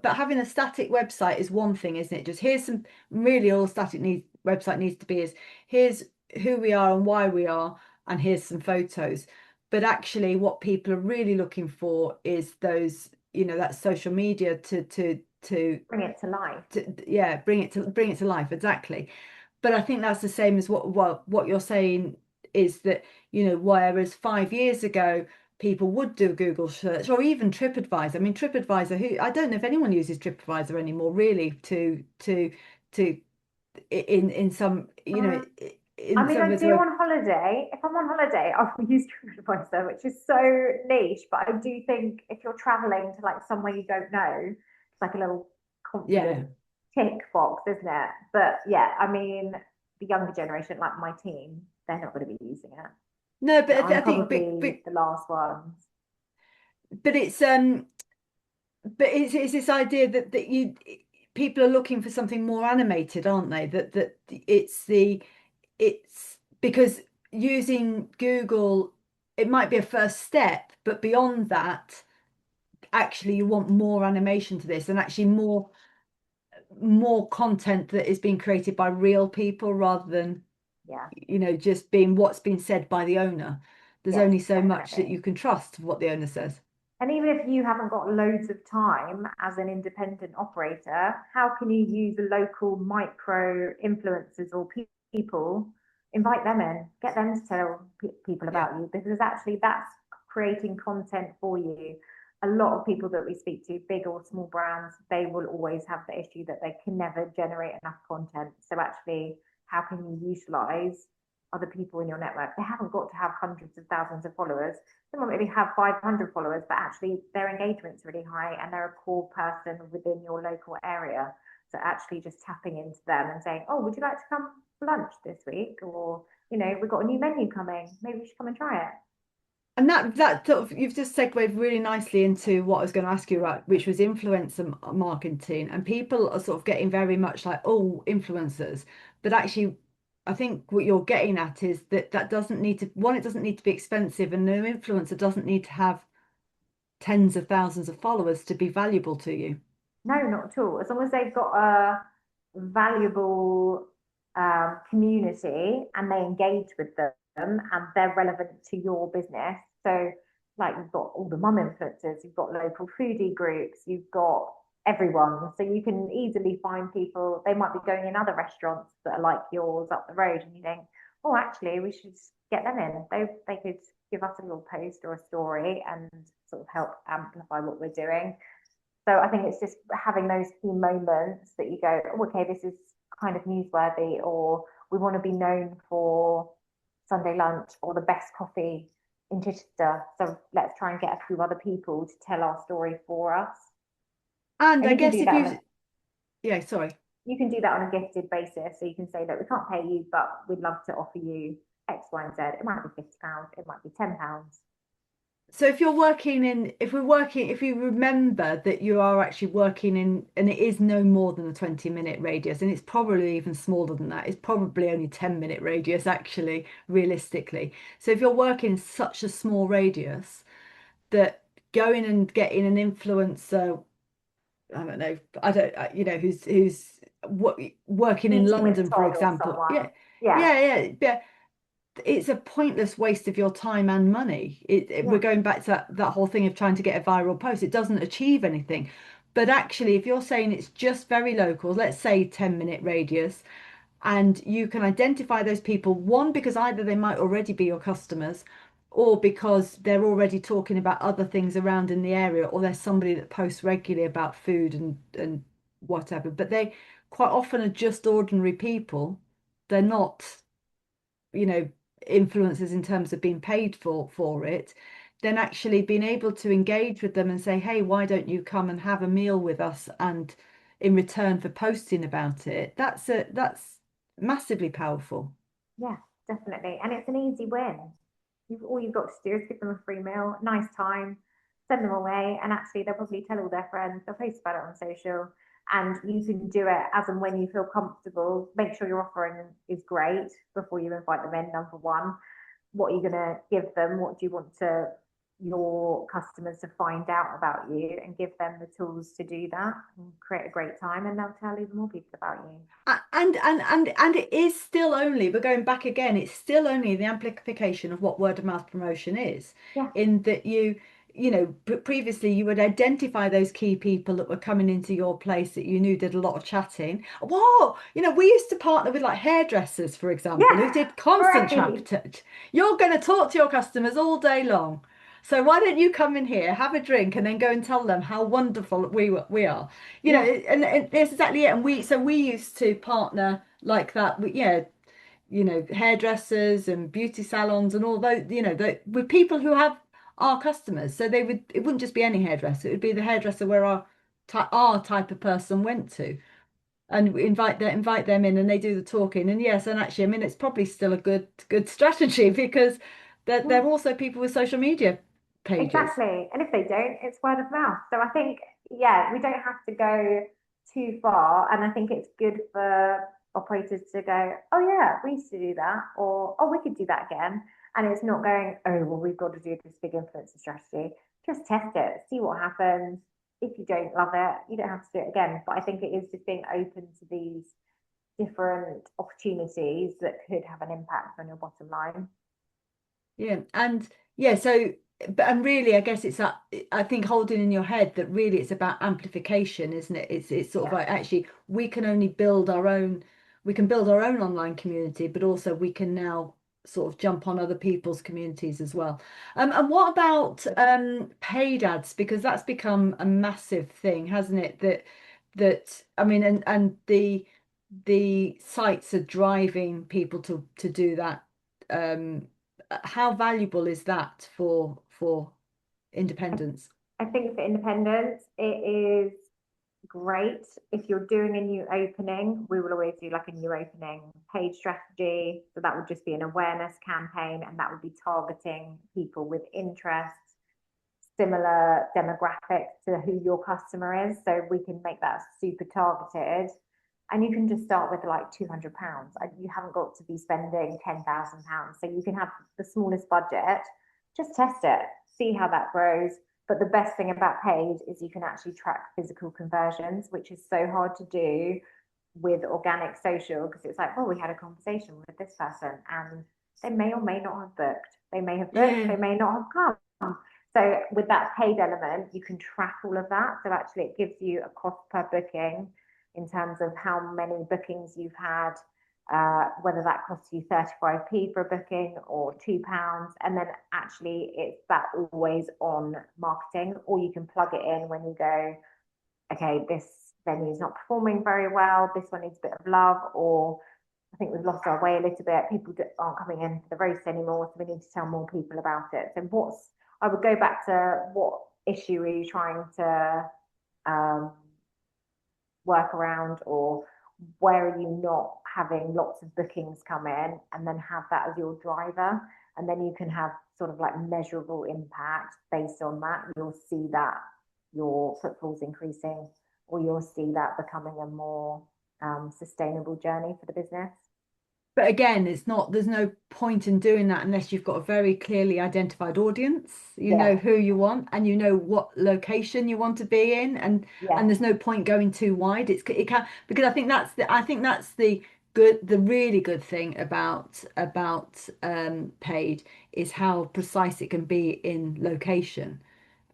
but having a static website is one thing, isn't it? Just here's some really all website needs to be is here's who we are and why we are, and here's some photos. But actually, what people are really looking for is those, that social media Bring it to life. yeah, bring it to life. Exactly. But I think that's the same as what you're saying is that, whereas 5 years ago, people would do a Google search or even TripAdvisor. I mean, TripAdvisor, who I don't know if anyone uses TripAdvisor anymore, really, to in some, Um, I in mean, some I of do the on holiday. If I'm on holiday, I'll use TripAdvisor, which is so niche. But I do think if you're traveling to like somewhere you don't know, it's like a little yeah. confident tick box, isn't it? But yeah, I mean, the younger generation, like my team, they're not going to be using it. No, but So I'm I think probably the last ones. but it's this idea that you people are looking for something more animated, aren't they? That it's because using Google, it might be a first step, but beyond that, actually you want more animation to this, and actually more content that is being created by real people rather than, Yeah, just being what's been said by the owner. There's yes, only so much that definitely. you can trust what the owner says. And even if you haven't got loads of time as an independent operator, how can you use the local micro influencers or people, invite them in, get them to tell people Yeah. about you, because actually that's creating content for you. A lot of people that we speak to, big or small brands, they will always have the issue that they can never generate enough content. So actually, how can you utilize other people in your network? They haven't got to have hundreds of thousands of followers. They might maybe have 500 followers, but actually their engagement's really high and they're a core person within your local area. So actually just tapping into them and saying, oh, would you like to come for lunch this week? Or, we've got a new menu coming. Maybe we should come and try it. And that sort of, you've just segued really nicely into what I was going to ask you about, which was influencer marketing. And people are sort of getting very much like, oh, influencers. But actually, I think what you're getting at is that doesn't need to, one, it doesn't need to be expensive, and no influencer doesn't need to have tens of thousands of followers to be valuable to you. No, not at all. As long as they've got a valuable community and they engage with them and they're relevant to your business. So, like you've got all the mum influencers, you've got local foodie groups, you've got everyone. So you can easily find people. They might be going in other restaurants that are like yours up the road, and you think, oh, actually, we should get them in. They could give us a little post or a story and sort of help amplify what we're doing. So I think it's just having those key moments that you go, oh, okay, this is kind of newsworthy, or we want to be known for Sunday lunch or the best coffee in Chichester. So let's try and get a few other people to tell our story for us. And And I guess if you, yeah, sorry. you can do that on a gifted basis. So you can say, look, we can't pay you, but we'd love to offer you X, Y, and Z. It might be £50, it might be £10. So if you're working in, if you remember that you are actually working in, and it is no more than a 20-minute radius, and it's probably even smaller than that, it's probably only 10-minute radius actually, realistically. So if you're working in such a small radius that going and getting an influencer, I don't know, who's working in Meeting with London, for Todd or example. someone. Yeah, Yeah, yeah. It's a pointless waste of your time and money. We're yeah, going back to that whole thing of trying to get a viral post. It doesn't achieve anything. But actually, if you're saying it's just very local, let's say 10-minute radius, and you can identify those people, one, because either they might already be your customers, or because they're already talking about other things around in the area, or there's somebody that posts regularly about food and whatever. But they quite often are just ordinary people. They're not, you know, influencers in terms of being paid for it, then actually being able to engage with them and say, hey, why don't you come and have a meal with us? And in return for posting about it, that's massively powerful. yeah, definitely. And it's an easy win. All you've got to do is give them a free meal, nice time, send them away, and actually they'll probably tell all their friends, they'll post about it on social, and you can do it as and when you feel comfortable. Make sure your offering is great before you invite them in, number one. What are you going to give them? What do you want your customers to find out about you, and give them the tools to do that and create a great time, and they'll tell even more people about you. And it is still only, but going back again, it's still only the amplification of what word of mouth promotion is, Yeah, in that previously you would identify those key people that were coming into your place that you knew did a lot of chatting. Whoa, we used to partner with like hairdressers, for example, who yeah, did constant great. chat. You're going to talk to your customers all day long. So why don't you come in here, have a drink, and then go and tell them how wonderful we are? Yeah, And that's exactly it. And we used to partner like that. Hairdressers and beauty salons and all those, with people who have our customers. So it wouldn't just be any hairdresser. It would be the hairdresser where our type of person went to, and we invite them in, and they do the talking. And yes, and actually, I mean, it's probably still a good strategy because they're yeah. also people with social media pages. Exactly. And if they don't, it's word of mouth. So I think, yeah, we don't have to go too far. And I think it's good for operators to go, oh, yeah, we used to do that. Or, oh, we could do that again. And it's not going, oh, well, we've got to do this big influencer strategy. Just test it, see what happens. If you don't love it, you don't have to do it again. But I think it is just being open to these different opportunities that could have an impact on your bottom line. Yeah, and yeah, so and really, I guess it's that, I think, holding in your head that really it's about amplification, isn't it? It's sort of Yeah. like, actually we can only build our own, we can build our own online community, but also we can now sort of jump on other people's communities as well. And what about paid ads? Because that's become a massive thing, hasn't it? That I mean, and the sites are driving people to do that. Um, how valuable is that for I, independence? I think for independence, it is great. If you're doing a new opening, we will always do like a new opening page strategy. So that would just be an awareness campaign, and that would be targeting people with interests, similar demographics to who your customer is. So we can make that super targeted. And you can just start with like £200. You haven't got to be spending £10,000. So you can have the smallest budget, just test it, see how that grows. But the best thing about paid is you can actually track physical conversions, which is so hard to do with organic social, because it's like, well, we had a conversation with this person and they may or may not have booked. They may have booked, Yeah, they may not have come. So with that paid element, you can track all of that. So actually it gives you a cost per booking in terms of how many bookings you've had, whether that costs you 35p for a booking or £2. And then actually it's that always on marketing, or you can plug it in when you go, okay, this venue is not performing very well, this one needs a bit of love, or I think we've lost our way a little bit. People aren't coming in for the roast anymore, so we need to tell more people about it. So I would go back to what issue are you trying to um, work around, or where are you not having lots of bookings come in, and then have that as your driver. And then you can have sort of like measurable impact based on that. You'll see that your footfall's increasing, or you'll see that becoming a more sustainable journey for the business. But again, there's no point in doing that unless you've got a very clearly identified audience. You know Yeah, who you want, and you know what location you want to be in, and yeah, there's no point going too wide. It can, because I think that's the the really good thing about paid is how precise it can be in location.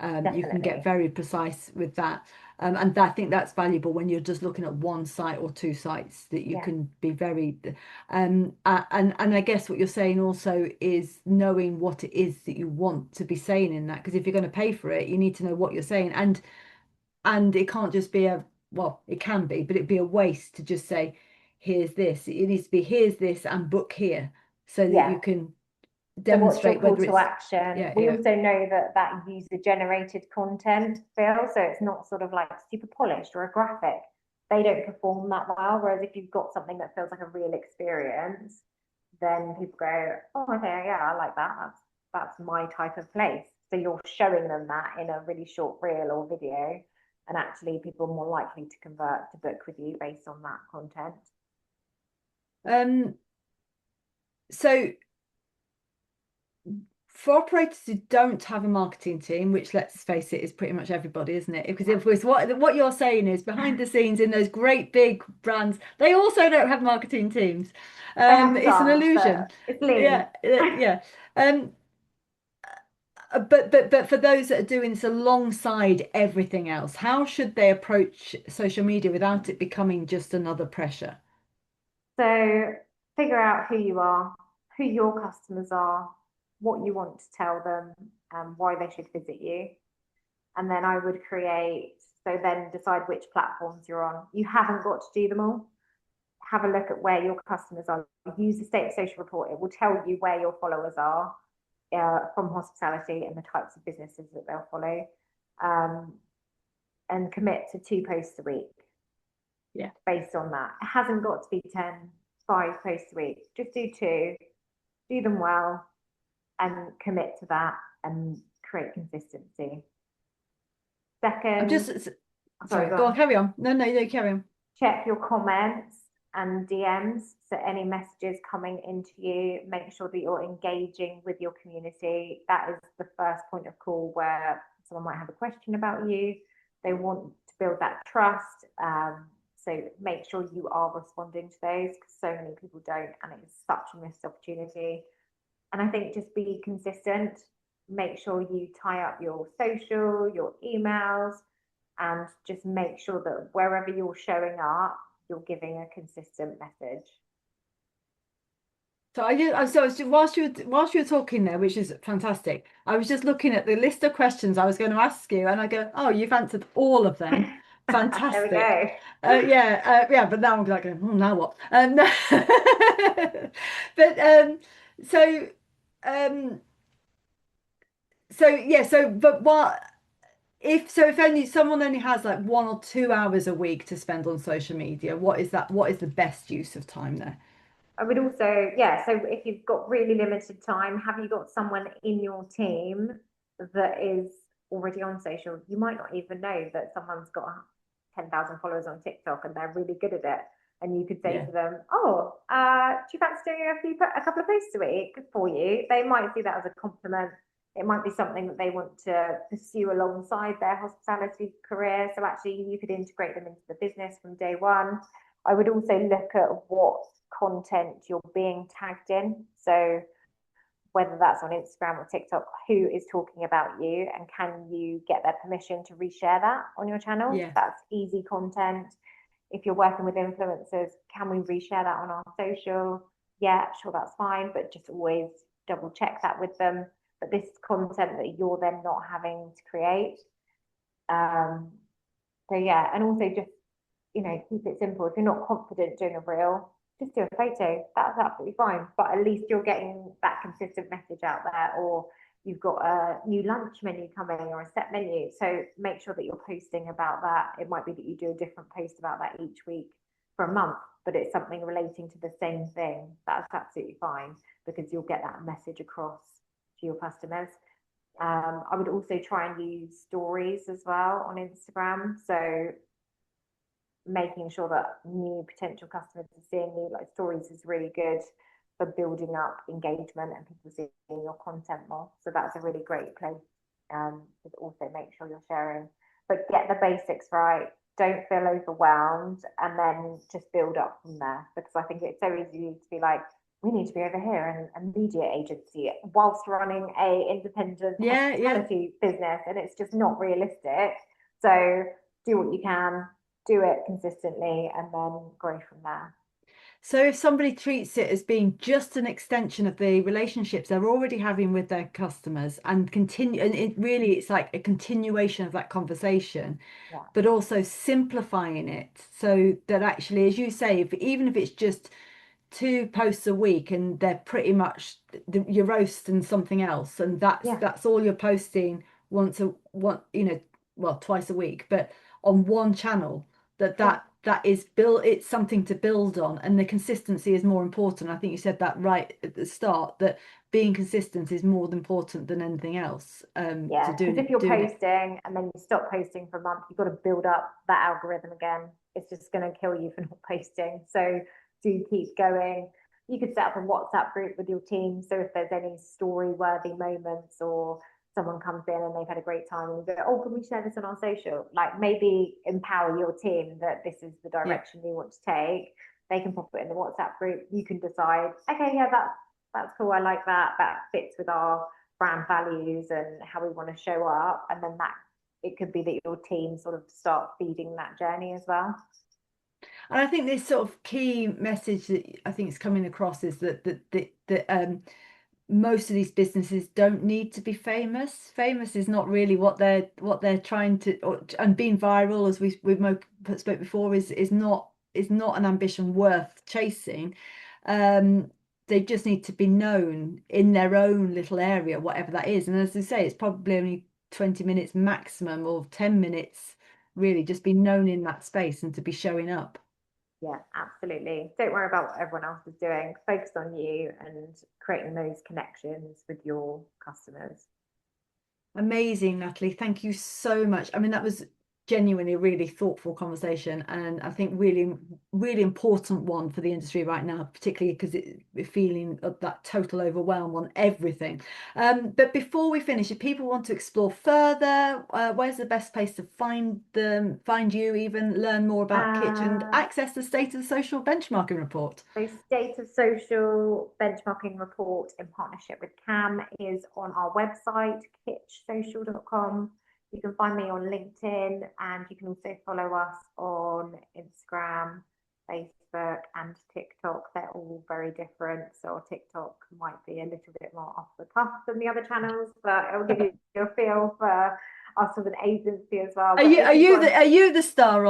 You can get definitely. very precise with that. And I think that's valuable when you're just looking at one site or two sites, that you Yeah, can be very and I guess what you're saying also is knowing what it is that you want to be saying in that, because if you're going to pay for it, you need to know what you're saying, and it can't just be well, it can be, but it'd be a waste to just say, here's this. It needs to be here's this and book here, so that yeah. you can So what's your demonstrate call whether to it's action? yeah, We yeah. also know that that user generated content, Phil, so it's not sort of like super polished or a graphic. They don't perform that well. Whereas if you've got something that feels like a real experience, then people go, oh, okay, yeah, I like that. That's my type of place. So you're showing them that in a really short reel or video, and actually people are more likely to convert to book with you based on that content. Um, so for operators who don't have a marketing team, which let's face it is pretty much everybody, isn't it? Because if it's what you're saying is behind the scenes in those great big brands, they also don't have marketing teams. They have It's an some, illusion. but it's lean. Yeah, yeah. Um, but for those that are doing this alongside everything else, how should they approach social media without it becoming just another pressure? So figure out who you are, who your customers are, what you want to tell them, why they should visit you. And then I would create, so then decide which platforms you're on. You haven't got to do them all. Have a look at where your customers are. Use the State of Social report. It will tell you where your followers are from hospitality and the types of businesses that they'll follow. And commit to 2 posts a week Yeah. based on that. It hasn't got to be 10, 5 posts a week. Just do 2, do them well, and commit to that and create consistency. I'm Second, just sorry, sorry, go go on, on. carry on. No, carry on. Check your comments and DMs. So any messages coming into you, make sure that you're engaging with your community. That is the first point of call where someone might have a question about you. They want to build that trust. So make sure you are responding to those, because so many people don't, and it is such a missed opportunity. And I think just be consistent. Make sure you tie up your social, your emails, and just make sure that wherever you're showing up, you're giving a consistent message. So whilst you were talking there, which is fantastic, I was just looking at the list of questions I was going to ask you, and I go, oh, you've answered all of them. There we Fantastic. go. Yeah, but now I'm like, going, now what? But so um, so yeah, so but what if only someone only has like 1 or 2 hours a week to spend on social media, what is that? What is the best use of time there? I would also, yeah, so if you've got really limited time, have you got someone in your team that is already on social? You might not even know that someone's got 10,000 followers on TikTok and they're really good at it. And you could say Yeah. to them, oh, do you fancy doing a couple of posts a week for you? They might see that as a compliment. It might be something that they want to pursue alongside their hospitality career. So actually, you could integrate them into the business from day one. I would also look at what content you're being tagged in. So whether that's on Instagram or TikTok, who is talking about you, and can you get their permission to reshare that on your channel? Yeah. That's easy content. If you're working with influencers, can we reshare that on our social? Yeah, sure, that's fine, but just always double check that with them. But this content that you're then not having to create. Um, so yeah, and also just keep it simple. If you're not confident doing a reel, just do a photo. That's absolutely fine. But at least you're getting that consistent message out there, or you've got a new lunch menu coming or a set menu. So make sure that you're posting about that. It might be that you do a different post about that each week. for a month, but it's something relating to the same thing, that's absolutely fine, because you'll get that message across to your customers. I would also try and use stories as well on Instagram. So making sure that new potential customers are seeing you, like stories is really good for building up engagement and people seeing your content more. So that's a really great place to also make sure you're sharing. But get the basics right. Don't feel overwhelmed, and then just build up from there. Because I think it's so easy to be like, we need to be over here and a media agency whilst running a independent hospitality business, and it's just not realistic. So do what you can, do it consistently, and then grow from there. So if somebody treats it as being just an extension of the relationships they're already having with their customers and continue, and it really it's like a continuation of that conversation, Yeah. but also simplifying it so that actually, as you say, even if it's just 2 posts a week and they're pretty much your roast and something else, and Yeah. that's all you're posting well, twice a week, but on one channel, that is built, it's something to build on, and the consistency is more important. I think you said that right at the start, that being consistent is more important than anything else. Yeah, To because if you're posting and then you stop posting for a month, you've got to build up that algorithm again. It's just going to kill you for not posting. So do keep going. You could set up a WhatsApp group with your team. So if there's any story worthy moments, or someone comes in and they've had a great time and you go, oh, can we share this on our social? Like, maybe empower your team that this is the direction you want to take. They can pop it in the WhatsApp group. You can decide, okay, yeah, that's cool. I like that. That fits with our brand values and how we want to show up. And then that it could be that your team sort of start feeding that journey as well. And I think this sort of key message that I think is coming across is that most of these businesses don't need to be famous. Famous is not really what they're trying to, and being viral, as we've spoke before, is not an ambition worth chasing. They just need to be known in their own little area, whatever that is. And as I say, it's probably only 20 minutes maximum, or 10 minutes, really, just be known in that space and to be showing up. Yeah, absolutely. Don't worry about what everyone else is doing. Focus on you and creating those connections with your customers. Amazing, Natalie. Thank you so much. I mean, that was genuinely a really thoughtful conversation, and I think really, really important one for the industry right now, particularly because we're feeling of that total overwhelm on everything. But before we finish, if people want to explore further, where's the best place to find them, find you, even learn more about Kitch and access the State of Social benchmarking report? The State of Social benchmarking report in partnership with CAM is on our website, kitchsocial.com. You can find me on LinkedIn, and you can also follow us on Instagram, Facebook, and TikTok. They're all very different. So our TikTok might be a little bit more off the cuff than the other channels, but it'll give you a feel for us as an agency as well. Are you the star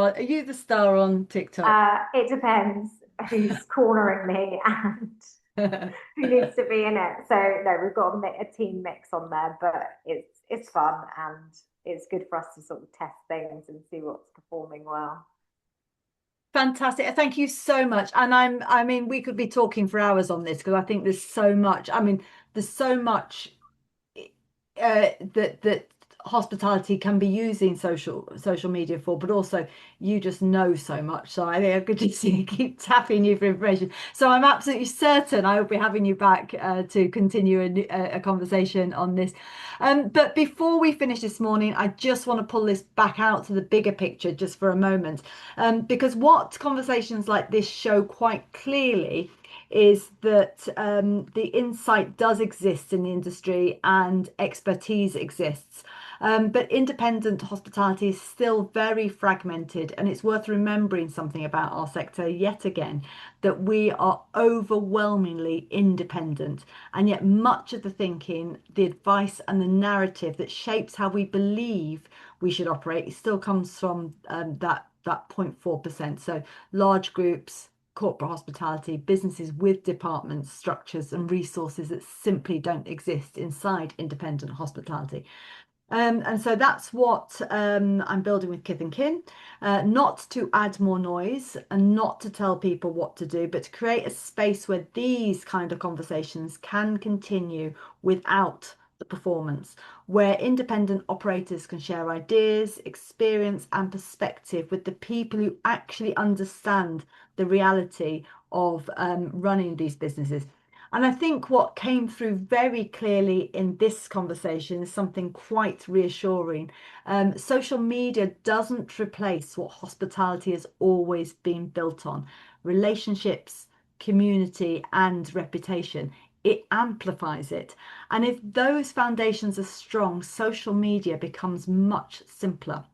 on TikTok? It depends who's cornering me and who needs to be in it. So no, we've got a team mix on there, but it's fun, and it's good for us to sort of test things and see what's performing well. Fantastic. Thank you so much. And I mean, we could be talking for hours on this, because I think there's so much. I mean, there's so much that hospitality can be using social media for, but also you just know so much. So I think I could just keep tapping you for information. So I'm absolutely certain I will be having you back to continue a conversation on this. But before we finish this morning, I just want to pull this back out to the bigger picture just for a moment, because what conversations like this show quite clearly is that the insight does exist in the industry and expertise exists. But independent hospitality is still very fragmented, and it's worth remembering something about our sector yet again, that we are overwhelmingly independent, and yet much of the thinking, the advice, and the narrative that shapes how we believe we should operate still comes from that 0.4%. So large groups, corporate hospitality, businesses with departments, structures, and resources that simply don't exist inside independent hospitality. And so that's what I'm building with Kith and Kin, not to add more noise and not to tell people what to do, but to create a space where these kind of conversations can continue without the performance, where independent operators can share ideas, experience, and perspective with the people who actually understand the reality of running these businesses. And I think what came through very clearly in this conversation is something quite reassuring. Social media doesn't replace what hospitality has always been built on: relationships, community, and reputation. It amplifies it. And if those foundations are strong, social media becomes much simpler.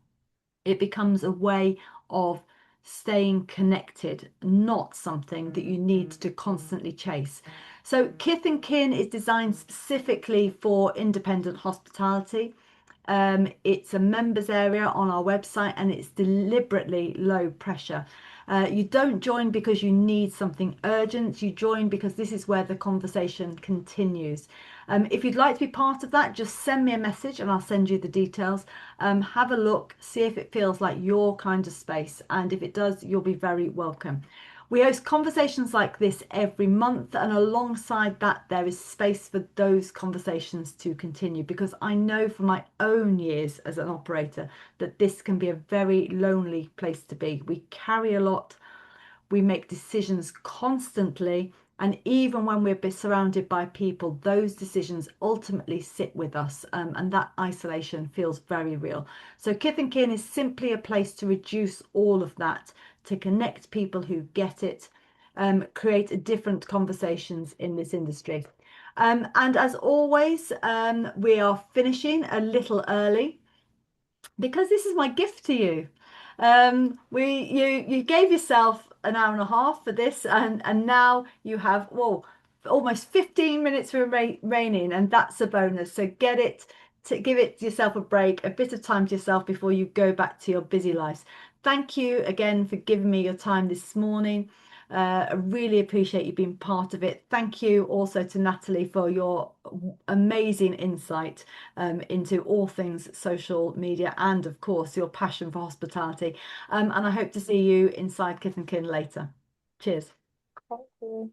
It becomes a way of staying connected, not something that you need to constantly chase. So, Kith and Kin is designed specifically for independent hospitality. It's a members area on our website and it's deliberately low pressure. You don't join because you need something urgent. You join because this is where the conversation continues. If you'd like to be part of that, just send me a message and I'll send you the details. Have a look, see if it feels like your kind of space. And if it does, you'll be very welcome. We host conversations like this every month, and alongside that, there is space for those conversations to continue because I know from my own years as an operator that this can be a very lonely place to be. We carry a lot, we make decisions constantly, and even when we're surrounded by people, those decisions ultimately sit with us, and that isolation feels very real. So, Kith and Kin is simply a place to reduce all of that, to connect people who get it, create different conversations in this industry. And as always, we are finishing a little early because this is my gift to you. You gave yourself an hour and a half for this, and now you have, well, almost 15 minutes for raining, and that's a bonus. So get it to give it yourself a break, a bit of time to yourself before you go back to your busy lives. Thank you again for giving me your time this morning. I really appreciate you being part of it. Thank you also to Natalie for your amazing insight into all things social media and, of course, your passion for hospitality. And I hope to see you inside Kith and Kin later. Cheers. Thank you.